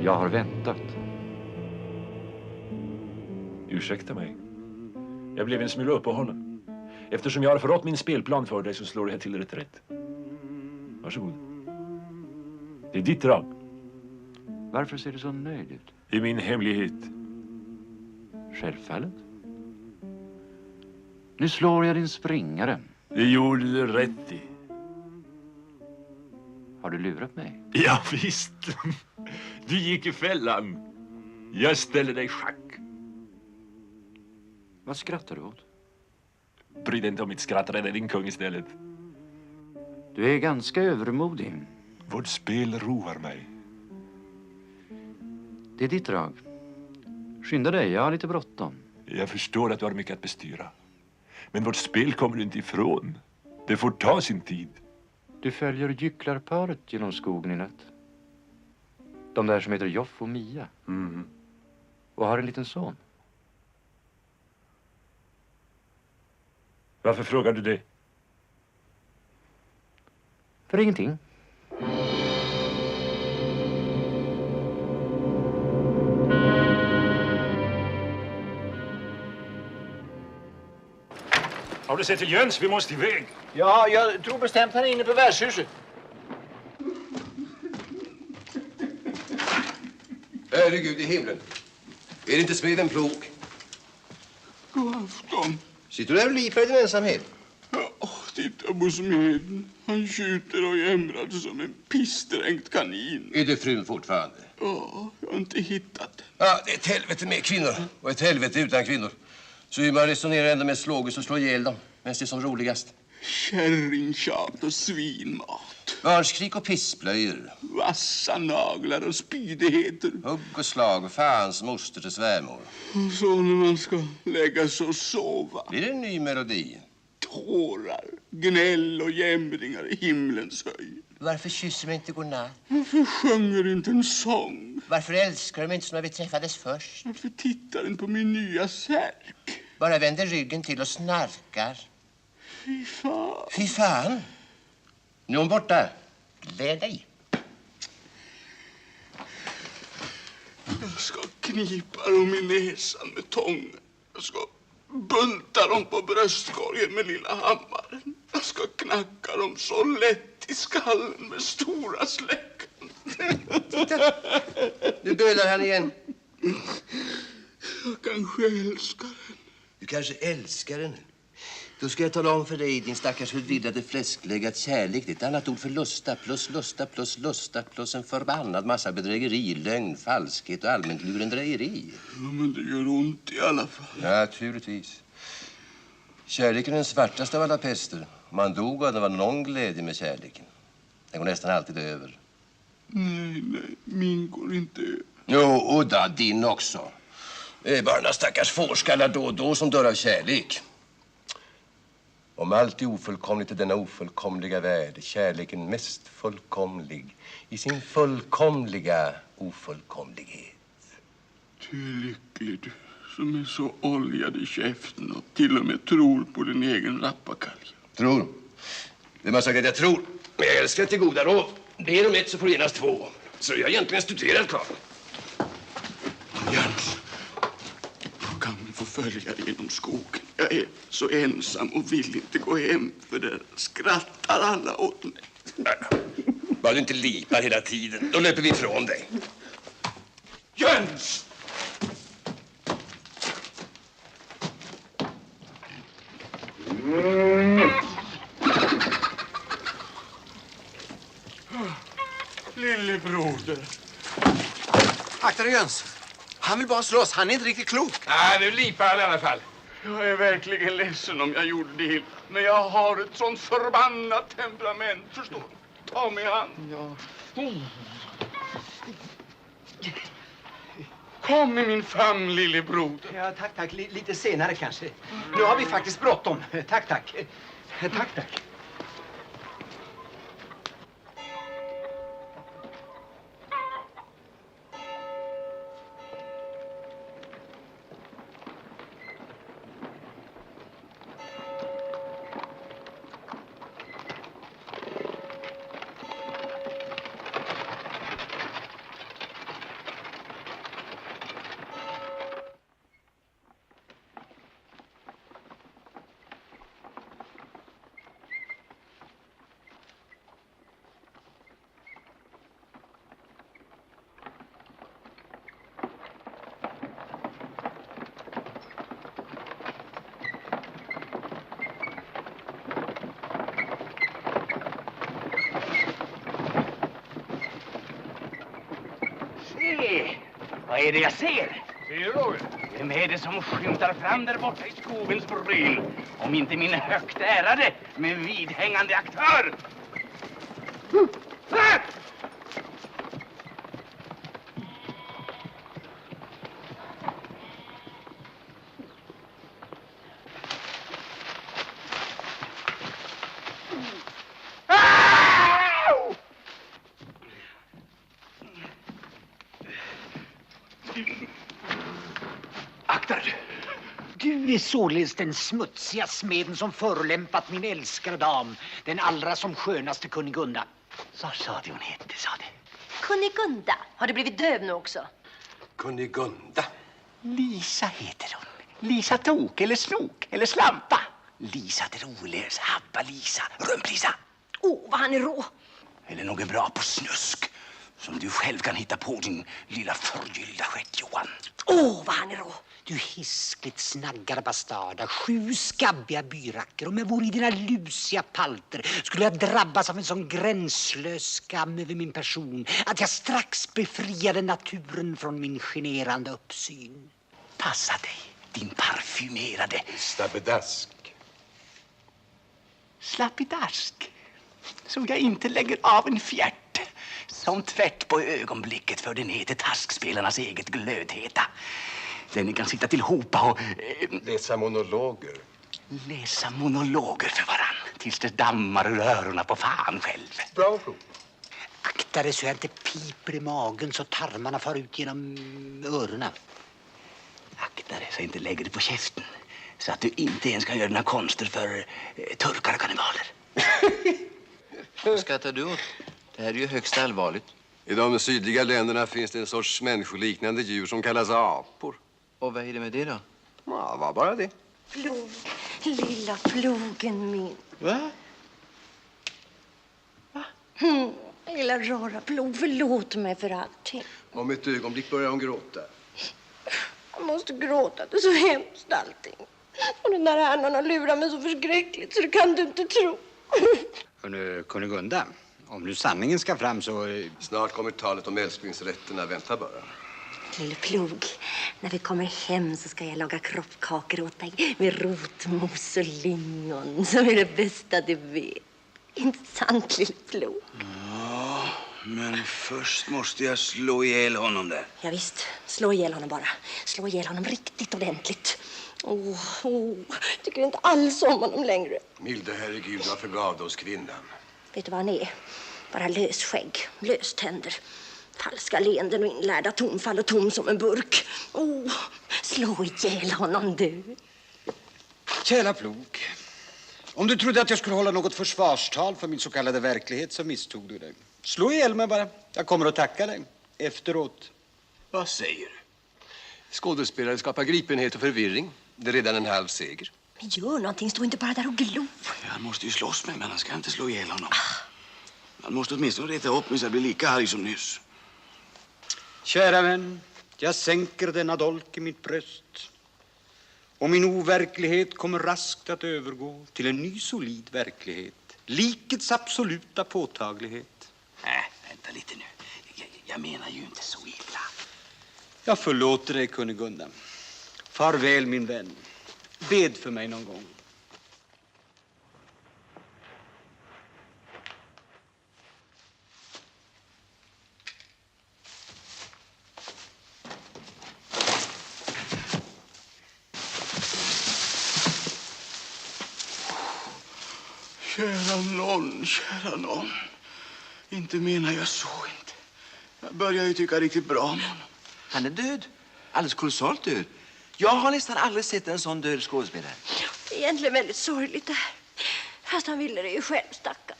Jag har väntat. Ursäkta mig. Jag blev en smula uppehållen. Eftersom jag har förrått min spelplan för dig så slår jag till reträtt. Varsågod. Det är ditt drag. Varför ser du så nöjd ut? Det är min hemlighet. Självfallet. Nu slår jag din springare. Det gjorde du rätt i. Har du lurat mig? Ja, visst. Du gick i fällan. Jag ställer dig i schack. Vad skrattar du åt? Bry dig inte om mitt skratt, rädda din kung istället. Du är ganska övermodig. Vårt spel roar mig. Det är ditt drag. Skynda dig, jag har lite bråttom. Jag förstår att du har mycket att bestyra. Men vårt spel kommer du inte ifrån. Det får ta sin tid. Du följer gycklarparet genom skogen i natt. De där som heter Joff och Mia. Mm. Och har en liten son. Varför frågar du det? För ingenting. Har du sett till Jöns? Vi måste iväg. Ja, jag tror bestämt han är inne på värdshuset. Herregud i himlen. Är det inte smeden plog? God afton. Sitter du där och lipar i din ensamhet? Titta. Abosmeden, han skjuter och jämrar som en pissdränkt kanin. Är det frun fortfarande? Ja, jag har inte hittat den. Ja, det är ett helvete med kvinnor och ett helvete utan kvinnor. Så hur man resonerar ändå med slågus och slå ihjäl dem medan det är som roligast. Kärringtjat och svinmat. Barnskrik och pissblöjor. Vassa naglar och spydigheter. Hugg och slag och fans moster till svärmor. Och så när man ska lägga sig och sova. Blir det en ny melodi? Tårar, gnäll och jämringar i himlens höjd. Varför kysser de inte godnatt? Varför sjunger inte en sång? Varför älskar de inte som när vi träffades först? Varför tittar den på min nya särk? Bara vänder ryggen till och snarkar. Fy fan. Fy fan. Nu är hon borta. Gläd dig. Jag ska knipa dem i näsan med tången. Jag ska bunta dem på bröstkorgen med lilla hammaren. Jag ska knacka dem så lätt i skallen med stora släcken. Titta. Nu bölar han igen. Jag kanske älskar den. Du kanske älskar den. Då ska jag tala om för dig, din stackars förvirrade fläsklägg, att kärlek är ett annat ord för lusta plus en förbannad massa bedrägeri, lögn, falskhet och allmänt lurendrejeri. Ja, men det gör ont i alla fall. Naturligtvis. Kärleken är den svartaste av alla pester. Man dog och det var någon glädje med kärleken. Den går nästan alltid över. Nej, min går inte över. Jo, och då, din också. Det är bara några stackars fårskallar då och då som dör av kärlek. Om allt är ofullkomligt i denna ofullkomliga värld är kärleken mest fullkomlig i sin fullkomliga ofullkomlighet. Du är lycklig, du som är så oljad i käften och till och med tror på din egen rappakalja. Tror? Vem har sagt att jag tror? Men jag älskar till goda råd. Det är om ett så får du genast två. Så jag har egentligen studerat klart. Jens, kan vi få följa dig genom skogen? Jag är så ensam och vill inte gå hem för där skrattar alla åt mig. Bara du inte lipar hela tiden, då löper vi ifrån dig. Jöns! Lillebroder. Akta dig, Jöns. Han vill bara slåss. Han är inte riktigt klok. Nej, nu lipar han i alla fall. Jag är verkligen ledsen om jag gjorde det illa. Men jag har ett sånt förbannat temperament, förstår du? Ta mig an. Ja. Kom i min famn, lillebroder. Ja, tack. Lite senare kanske. Nu har vi faktiskt bråttom. Tack. Tack. Vad är det jag ser? Ser du något? Vem är det som skymtar fram där borta i skogens bryn? Om inte min högt ärade med vidhängande aktör. Du är således den smutsiga smeden som förolämpat min älskade dam, den allra som skönaste Kunigunda. Så sa det hon hette, sa det. Kunigunda? Har du blivit döv nu också? Kunigunda? Lisa heter hon. Lisa Tok eller Snok eller Slampa. Lisa Drolös, Habba Lisa, Rumplisa. Vad han är rå. Eller något bra på snusk. Som du själv kan hitta på, din lilla förgyllda stjärt, Johan. Åh, vad han är rå. Du hiskligt snaggare bastarda, 7 skabbiga byracker. Om jag vore i dina lusiga palter skulle jag drabbas av en sån gränslös skam över min person att jag strax befriade naturen från min generande uppsyn. Passa dig, din parfymerade... Slappedask. Slappedask. Så jag inte lägger av en fjärt som tvärt på ögonblicket för den heter taskspelarnas eget glödheta. Den ni kan sitta tillhopa och... Läsa monologer. Läsa monologer för varann tills det dammar ur öronen på fan själv. Bra prov. Akta dig så jag inte piper i magen så tarmarna far ut genom öronen. Akta dig så jag inte lägger dig på käften så att du inte ens kan göra dina konster för turkar och kannibaler. Vad skrattar du åt? Det här är ju högst allvarligt. I de sydliga länderna finns det en sorts människoliknande djur som kallas apor. Och vad är det med det då? Ja, var bara det. Plog, lilla plogen min. Va? Lilla rara plog, förlåt mig för allting. Om ett ögonblick börjar hon gråta. Jag måste gråta, det är så hemskt allting. Och den där herrn har lurat mig så förskräckligt så det kan du inte tro. Hörru, Kunigunda, om nu sanningen ska fram så... Snart kommer talet om älsklingsrätterna, vänta bara. Lille plog, när vi kommer hem så ska jag laga kroppkakor åt dig med rotmos och lingon som är det bästa du vet. Inte sant, lille plog? Ja, men först måste jag slå ihjäl honom där. Ja, visst, slå ihjäl honom bara. Slå ihjäl honom riktigt ordentligt. Tycker inte alls om honom längre. Milde herregud, varför gav du oss kvinnan? Vet du vad han är? Bara lösskägg, löständer. Falska leenden och inlärda tonfall och tom som en burk. Slå ihjäl honom du. Kära plog, om du trodde att jag skulle hålla något försvarstal för min så kallade verklighet så misstog du dig. Slå ihjäl mig bara. Jag kommer att tacka dig efteråt. Vad säger du? Skådespelare skapar gripenhet och förvirring. Det är redan en halv seger. Men gör någonting, stå inte bara där och glo. Han måste ju slåss med, men han ska inte slå ihjäl honom. Han måste åtminstone reta upp mig så jag blir lika arg som nyss. Kära vän, jag sänker denna dolk i mitt bröst. Och min overklighet kommer raskt att övergå till en ny solid verklighet. Likets absoluta påtaglighet. Vänta lite nu. Jag menar ju inte så illa. Jag förlåter dig, Kunigunda. Farväl, min vän. Bed för mig någon gång. Kära nån. Inte menar jag så inte. Jag börjar ju tycka riktigt bra om honom. Han är död. Alldeles kolossalt död. Jag har nästan aldrig sett en sån död skådespelare. Det är egentligen väldigt sorgligt det här. Fast han ville det ju själv, stackarn.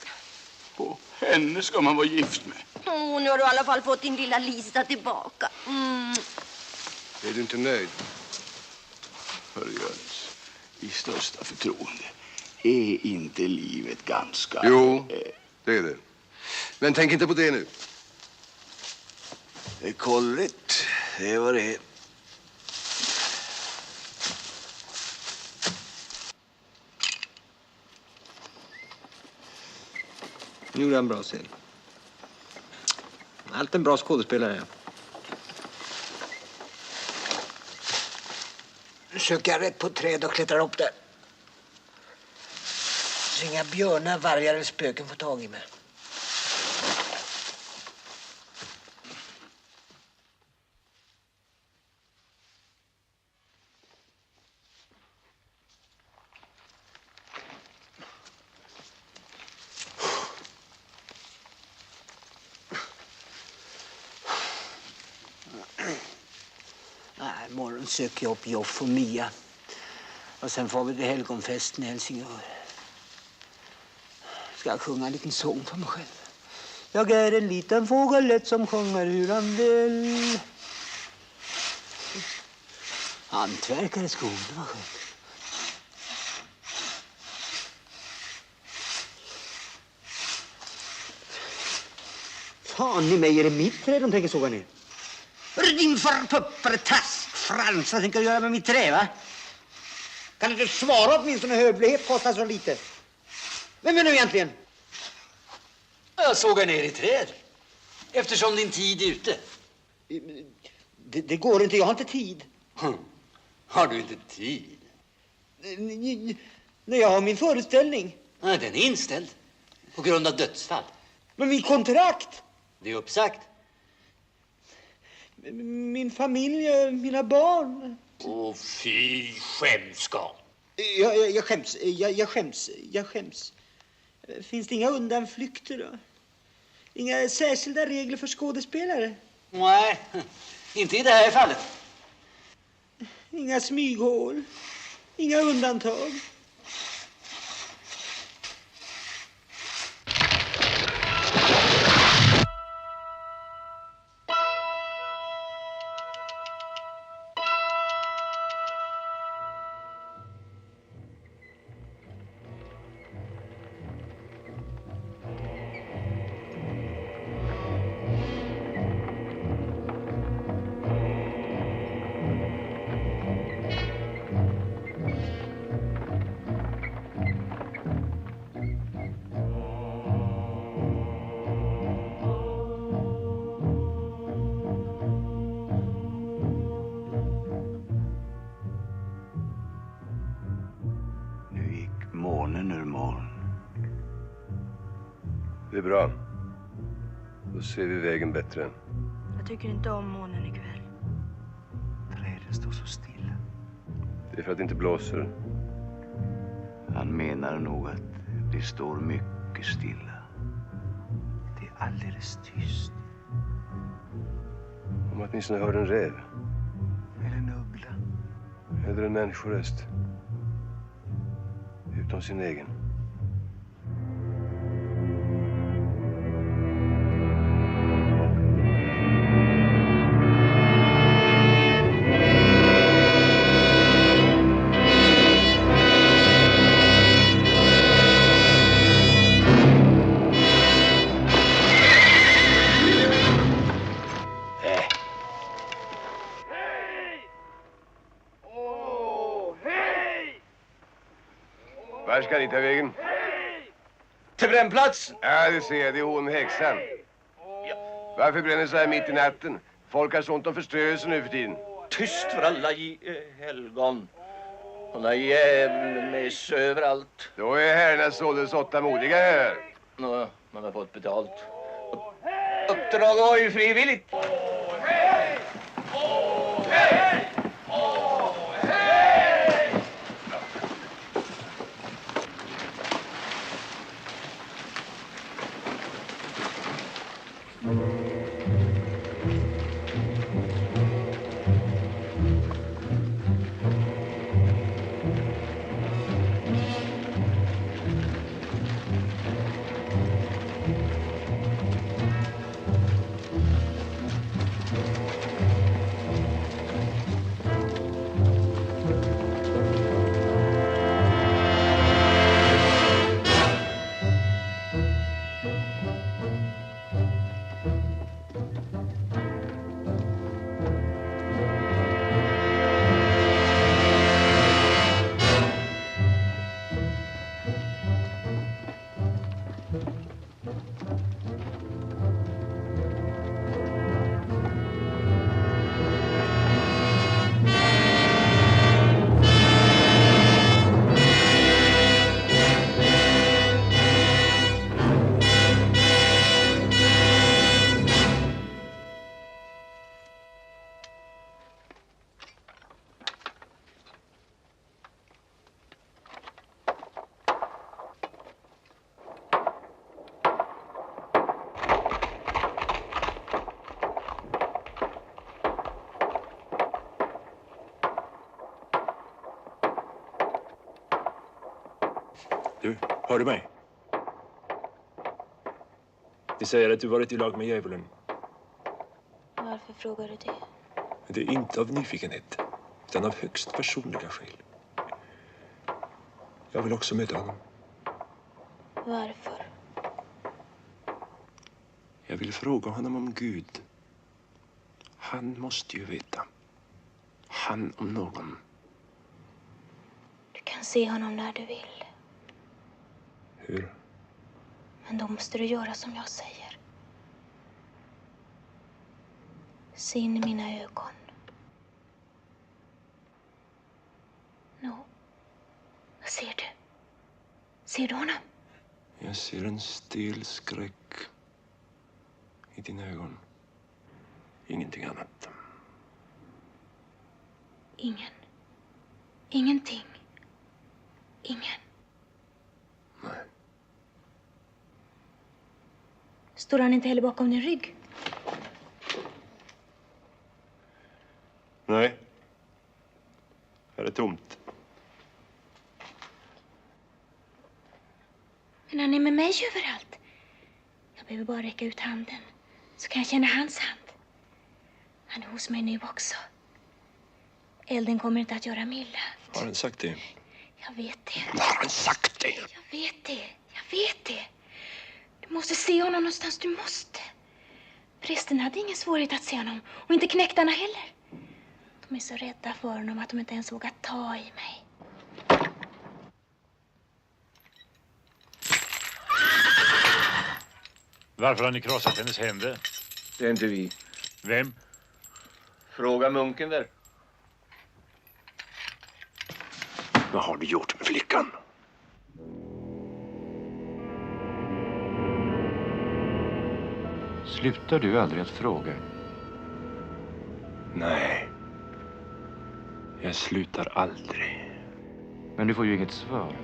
Och henne ska man vara gift med. Nu har du i alla fall fått din lilla Lisa tillbaka. Är du inte nöjd? Hörru Jöns, i största förtroende. Är inte livet ganska... Jo, det är det. Men tänk inte på det nu. Det är kolligt. Det är vad det är. Nu gjorde jag en bra scen. Allt en bra skådespelare. Söker jag rätt på ett träd och klättrar upp där. Så inga björnar, vargar eller spöken får tag i mig. Imorgon söker jag upp Joff och Mia. Och sen får vi till helgonfesten i Helsingör. Ska jag sjunga en liten sång för mig själv. Jag är en liten fågelett som sjunger hur han vill. Hantverkare skog, det var skönt. Fan i mig, är det mitt träd de tänker såga ner? Hörru, din förpuppade taskfrans, vad tänker du göra med mitt trä, va? Kan du inte svara åtminstone hövlighet kostar så lite? Vem är nu egentligen? Jag sågar ner i träd. Eftersom din tid är ute. Det går inte, jag har inte tid. Har du inte tid? Nej, jag har min föreställning. Nej, den är inställd. På grund av dödsfall. Men min kontrakt? Det är uppsagt. Min familj, mina barn. Åh, fy skämskap. Jag skäms. Finns det inga undanflykter då? Inga särskilda regler för skådespelare? Nej, inte i det här fallet. Inga smyghål. Inga undantag. Det är bra. Då ser vi vägen bättre. Jag tycker inte om månen ikväll. Träden står så stilla. Det är för att det inte blåser. Han menar nog att det står mycket stilla. Det är alldeles tyst. Om man åtminstone hör en räv. Eller en uggla. Eller en människoröst. Utom sin egen. Var ska ni ta vägen? Till brännplats! Ja, det ser jag. Det är hon häxan. Varför bränner så här mitt i natten? Folk har sånt om förstörelse nu för tiden. Tyst för alla helgon. Hon har djävulen med sig överallt. Då är herrarna således 8 modiga här. Nå, man har fått betalt. Uppdrag var ju frivilligt. Du, hör du mig? Det säger att du varit i lag med djävulen. Varför frågar du det? Det är inte av nyfikenhet, utan av högst personliga skäl. Jag vill också möta honom. Varför? Jag vill fråga honom om Gud. Han måste ju veta. Han om någon. Du kan se honom när du vill. Hur? Men då måste du göra som jag säger. Se in i mina ögon. Nå, vad ser du? Ser du honom? Jag ser en stel skräck i dina ögon. Ingenting annat. Ingen. Ingenting. Ingen. Nej. Står han inte heller bakom din rygg? Nej. Här är tomt. Men han är med mig överallt. Jag behöver bara räcka ut handen. Så kan jag känna hans hand. Han är hos mig nu också. Elden kommer inte att göra mig illa. Har han sagt det? Jag vet det. Har han sagt det? Jag vet det. Jag vet det. Du måste se honom någonstans. Du måste. Prästen hade ingen svårighet att se honom. Och inte knäktarna heller. De är så rädda för honom att de inte ens vågar ta i mig. Varför har ni krossat hennes händer? Det är inte vi. Vem? Fråga munken där. Vad har du gjort med flickan? Slutar du aldrig att fråga? Nej. Jag slutar aldrig. Men du får ju inget svar.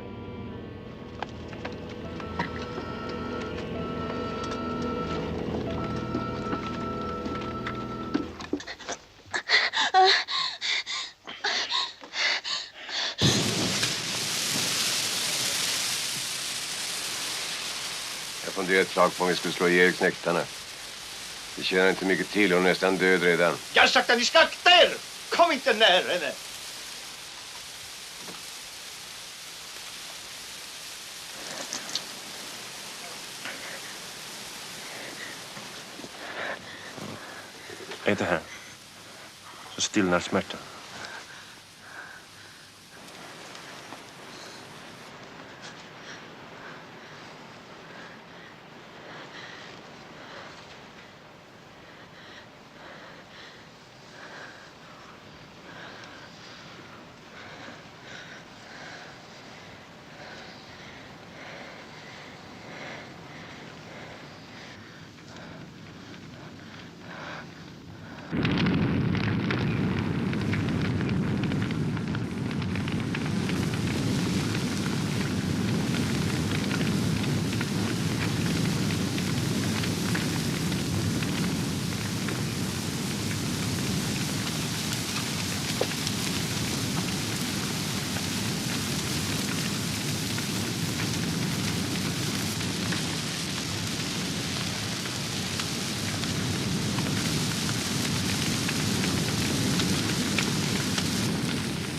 Jag funderade ett tag på om vi skulle slå ihjäl knäktarna. Det känner inte mycket till, hon är nästan död redan. Jag har sagt att ni ska akta er! Kom inte nära henne! Är det här? Så stillnar smärtan.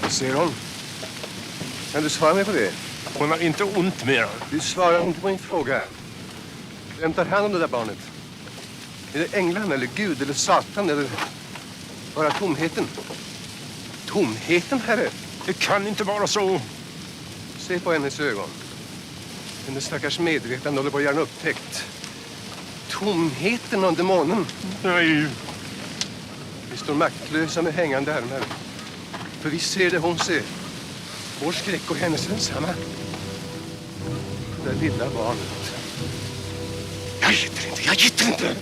Ser hon? Kan du svara mig på det? Hon har inte ont mer. Du svarar inte på min fråga. Vem tar hand om det där barnet? Är det änglarna eller Gud eller Satan eller bara tomheten? Tomheten, Herre? Det kan inte vara så. Se på hennes ögon. Hennes stackars medvetande håller på att göra en upptäckt. Tomheten under månen. Nej. Vi står maktlösa med hängande armar. För vi ser det hon ser. Vår skräck och hennes ensamma. Det där lilla barnet. Jag gitter inte.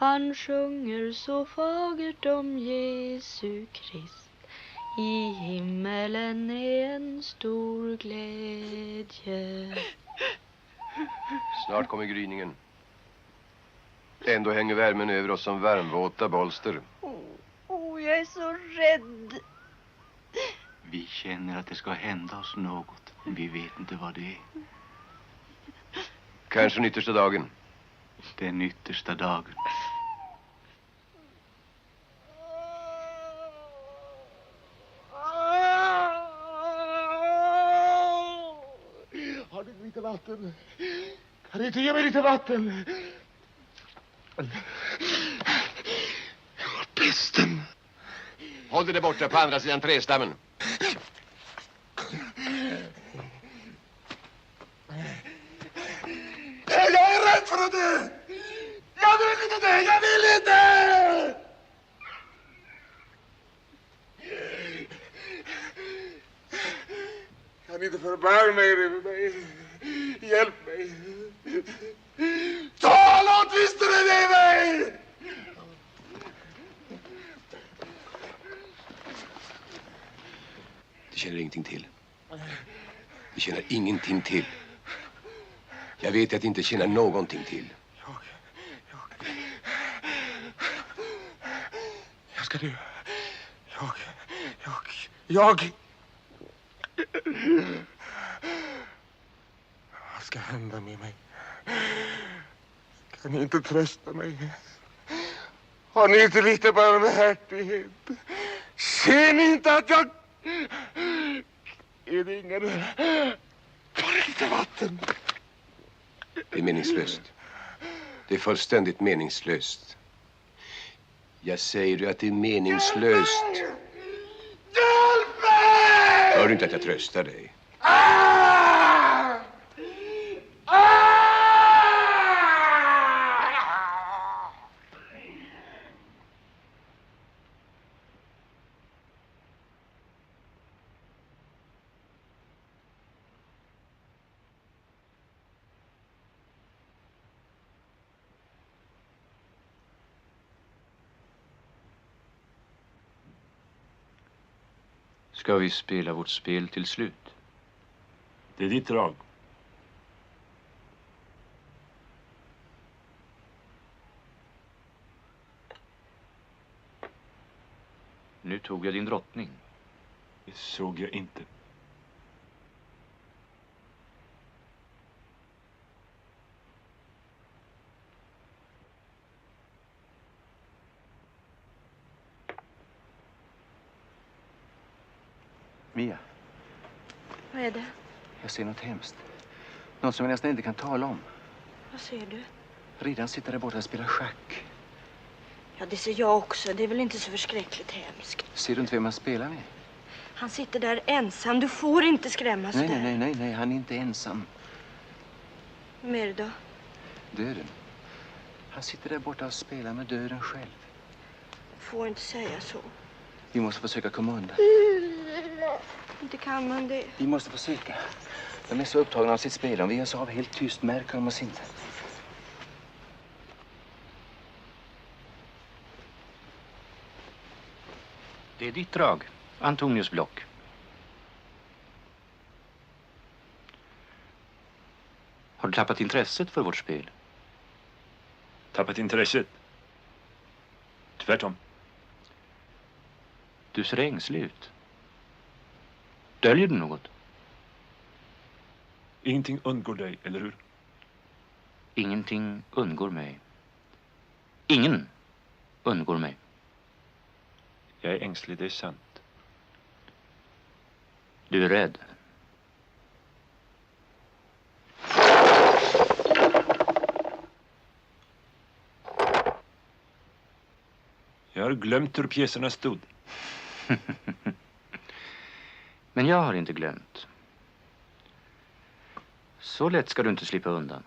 Han sjunger så fagert om Jesu Krist. I himmelen är en stor glädje. Snart kommer gryningen. Ändå hänger värmen över oss som varmvåta bolster. Jag är så rädd. Vi känner att det ska hända oss något. Vi vet inte vad det är. Kanske den yttersta dagen. Den yttersta dagen. Har du lite vatten? Kan du inte ge mig lite vatten? Jag har pesten. Håll dig där borta på andra sidan trästammen. Jag är rädd för att dö! Jag vill inte dö! Jag vill inte! Kan inte förbarma er över mig? Hjälp mig! Tala åtminstone med mig! Det känner ingenting till. Det känner ingenting till. Jag vet att det inte känner någonting till. Jag ska dö. Jag. Vad ska hända med mig? Kan ni inte trösta mig? Har ni inte lite barmhärtighet? Ser ni inte att jag... Är det ingen... Bara lite vatten. Det är meningslöst. Det är fullständigt meningslöst. Jag säger ju att det är meningslöst. Hjälp mig! Hör du inte att jag tröstar dig? Ska vi spela vårt spel till slut? Det är ditt drag. Nu tog jag din drottning. Det såg jag inte. Mia, Vad är det? jag ser något hemskt. Något som jag nästan inte kan tala om. Vad ser du? Riddaren sitter där borta och spelar schack. Ja, det ser jag också. Det är väl inte så förskräckligt hemskt. Ser du inte vem han spelar med? Han sitter där ensam. Du får inte skrämmas där. Nej, han är inte ensam. Vem är det då? Döden. Han sitter där borta och spelar med döden själv. Du får inte säga så. Vi måste försöka komma undan. Inte kan man det. Vi måste försöka. De är så upptagna av sitt spel. Om vi gör så av helt tyst märker de oss inte. Det är ditt drag, Antonius Block. Har du tappat intresset för vårt spel? Tappat intresset? Tvärtom. Du ser ängslig ut. Döljer du något? Ingenting undgår dig, eller hur? Ingenting undgår mig. Ingen undgår mig. Jag är ängslig, det är sant. Du är rädd. Jag har glömt hur pjäserna stod. Men jag har inte glömt. Så lätt ska du inte slippa undan.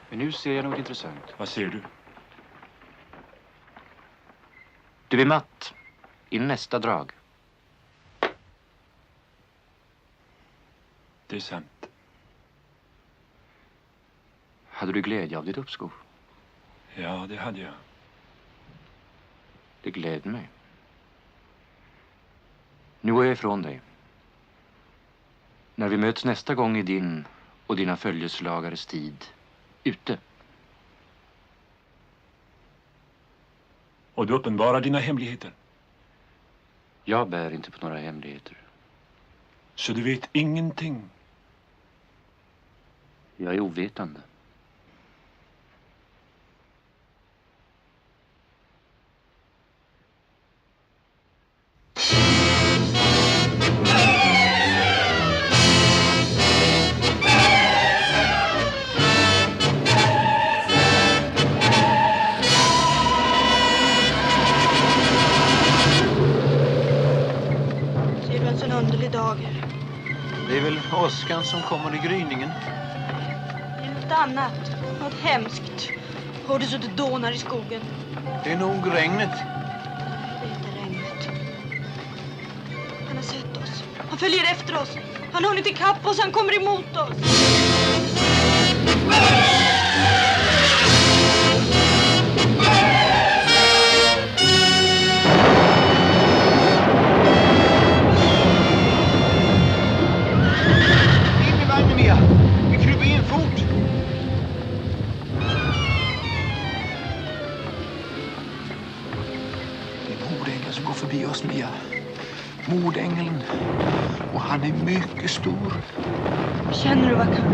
Men nu ser jag något intressant. Vad ser du? Du är matt i nästa drag. Det är sant. Hade du glädje av ditt uppskov? Ja, det hade jag. Det gläder mig. Nu går jag ifrån dig. När vi möts nästa gång i din och dina följeslagares tid, ute. Och du uppenbarar dina hemligheter. Jag bär inte på några hemligheter. Så du vet ingenting? Jag är ovetande. Ser du en sån underlig dag? Det är väl åskan som kommer i gryningen. Det är något annat. Något hemskt. Hör du så det dånar i skogen? Det är nog regnet. Det är inte regnet. Han har sett oss. Han följer efter oss. Han har hunnit ikapp oss. Han kommer emot oss. In i vagnen, Mia. Vi kryper in fort. Det är mordängeln som går förbi oss, Mia. Mordängeln. Och han är mycket stor. Känner du vad kan?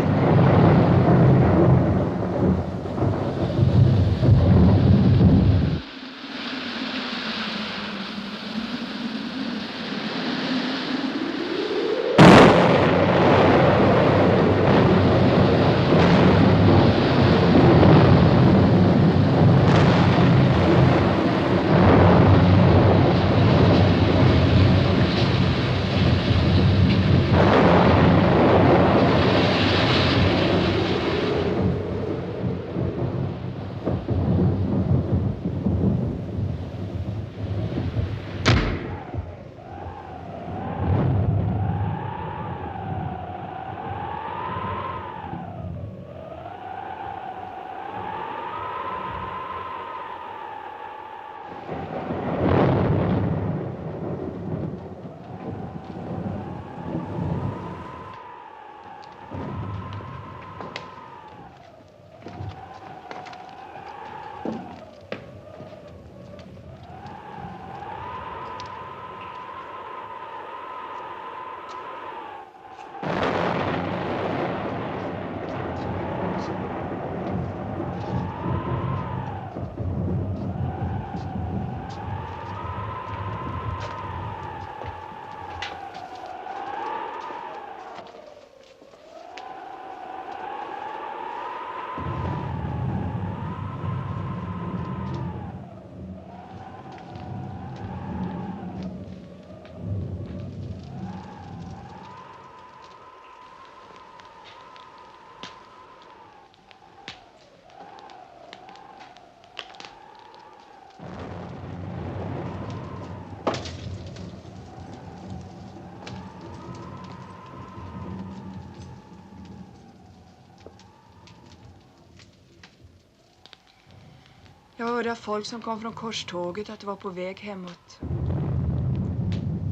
Jag hörde av folk som kom från korståget att du var på väg hemåt.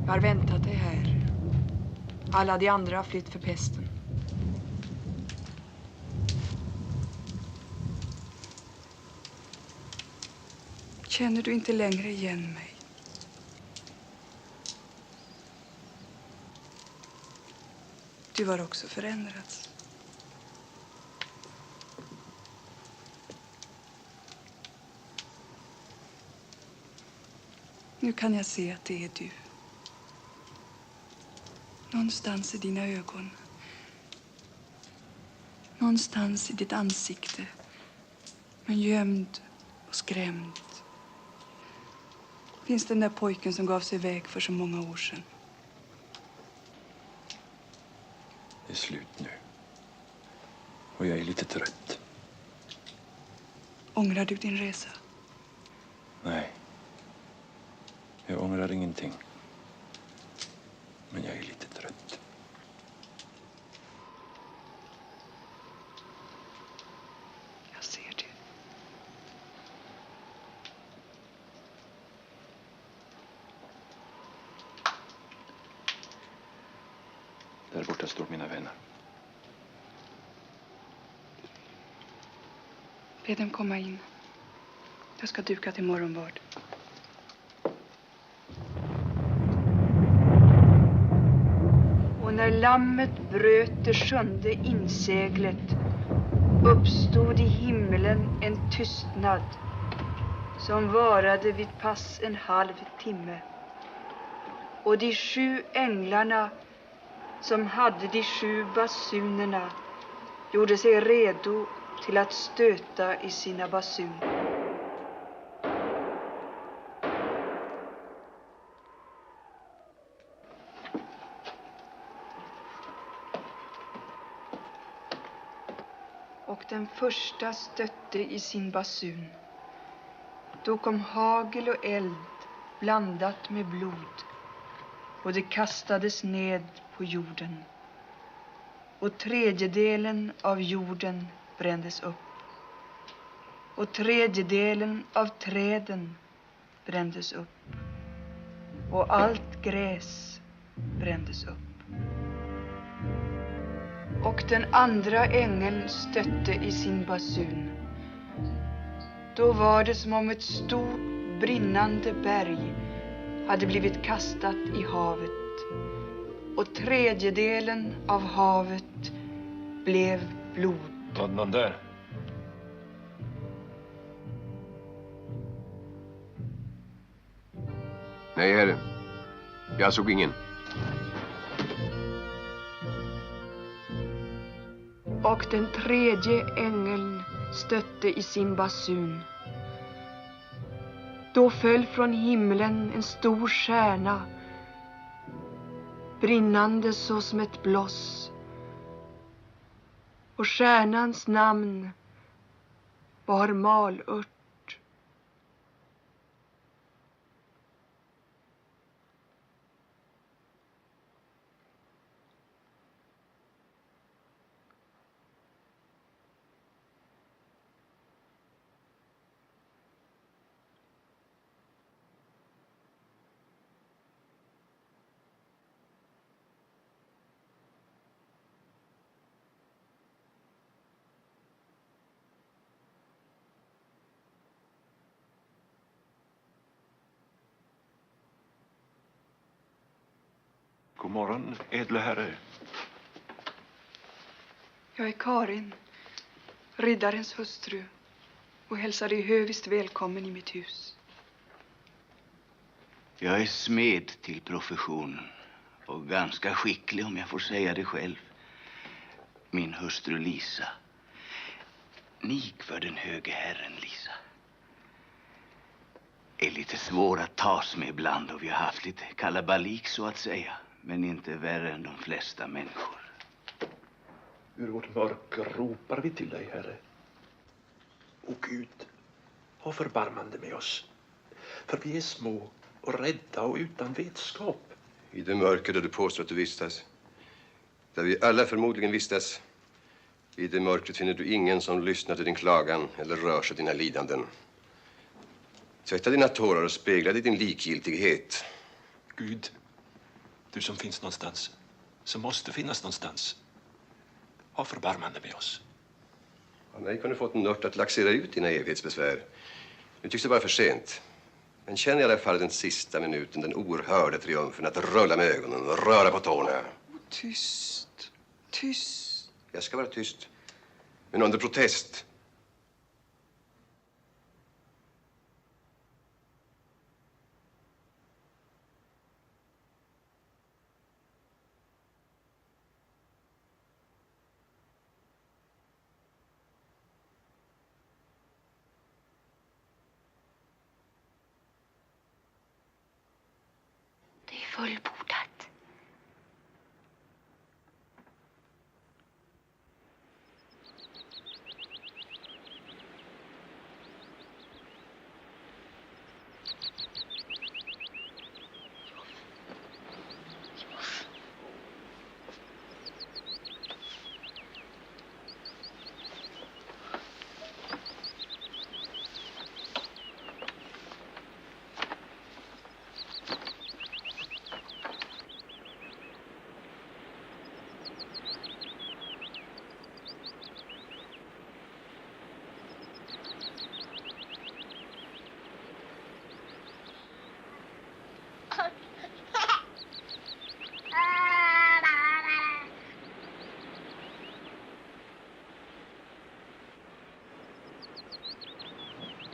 Jag har väntat dig här. Alla de andra har flytt för pesten. Känner du inte längre igen mig? Du har också förändrats. Nu kan jag se att det är du. Någonstans i dina ögon. Någonstans i ditt ansikte. Men gömd och skrämd. Finns den där pojken som gav sig iväg för så många år sedan. Det är slut nu. Och jag är lite trött. Ångrar du din resa? Nej. Jag ångrar ingenting. Men jag är lite trött. Där borta står mina vänner. Be dem komma in. Jag ska duka till morgonbad. Och när lammet bröt det 7:e inseglet uppstod i himlen en tystnad som varade vid pass en halv timme. Och de 7 änglarna som hade de 7 basunerna gjorde sig redo till att stöta i sina basuner. Och den första stötte i sin basun. Då kom hagel och eld blandat med blod, och det kastades ned på jorden. Och 3/3 av jorden brändes upp. Och 3/3 av träden brändes upp. Och allt gräs brändes upp. Och den andra ängeln stötte i sin basun. Då var det som om ett stort brinnande berg hade blivit kastat i havet. Och 3/3 av havet blev blod. Någon där? Nej, herre. Jag såg ingen. Och den 3:e ängeln stötte i sin basun. Då föll från himlen en stor stjärna, brinnande så som ett bloss. Och stjärnans namn var malört. God morgon, edle herre. Jag är Karin, riddarens hustru, och hälsar dig högst välkommen i mitt hus. Jag är smed till professionen och ganska skicklig om jag får säga det själv. Min hustru Lisa. Nik för den höge herren, Lisa. Är lite svår att tas med ibland och vi har haft lite kalabalik så att säga. Men inte värre än de flesta människor. Ur vårt mörker ropar vi till dig, herre. O Gud, ha förbarmande med oss. För vi är små och rädda och utan vetskap. I det mörker där du påstår att du vistas, där vi alla förmodligen vistas, i det mörkret finner du ingen som lyssnar till din klagan eller rör sig dina lidanden. Tvätta dina tårar och spegla din likgiltighet. Gud, du som finns någonstans, som måste finnas någonstans, ha förbarmande med oss. Av mig kunde fått en nört att laxera ut dina evighetsbesvär. Nu tycks det vara för sent. Men känn i alla fall den sista minuten, den oerhörda triumfen att rulla med ögonen och röra på tårna. Tyst, tyst. Jag ska vara tyst, men under protest. Fullbordat.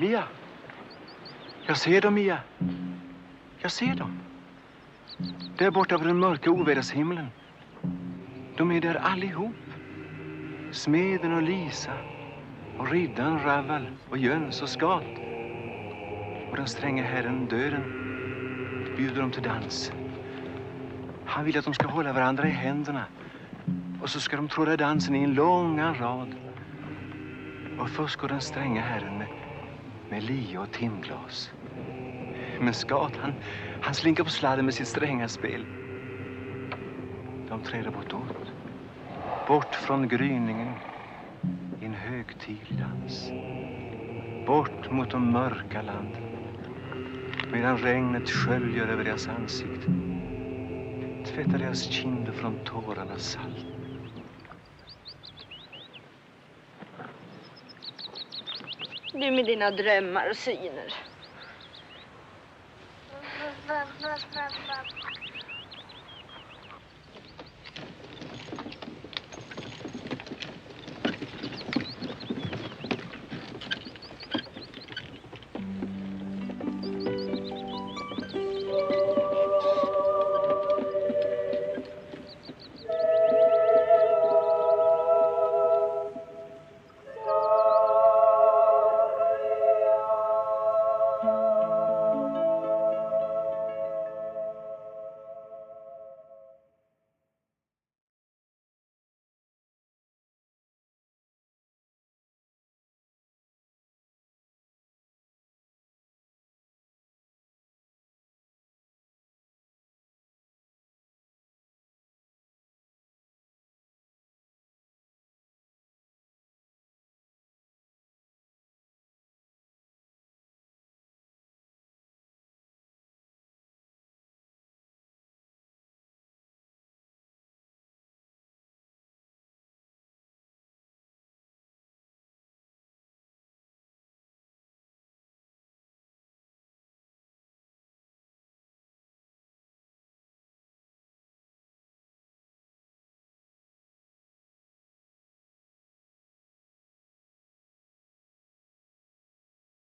Mia. Jag ser dem, Mia. Jag ser dem. Där borta på den mörka ovädershimlen. De är där allihop. Smeden och Lisa. Och riddaren Raval och Jöns och Skat. Och den stränge herren döden bjuder dem till dans. Han vill att de ska hålla varandra i händerna. Och så ska de tråda dansen i en långa rad. Och först går den stränga herren med lie och timglas. Men Skat, han slinker på sladden med sitt stränga spel. De träder bortåt. Bort från gryningen i en högtidlig dans. Bort mot de mörka landen. Medan regnet sköljer över deras ansikten. Tvättar deras kinder från tårarnas salt. Du med dina drömmar och syner.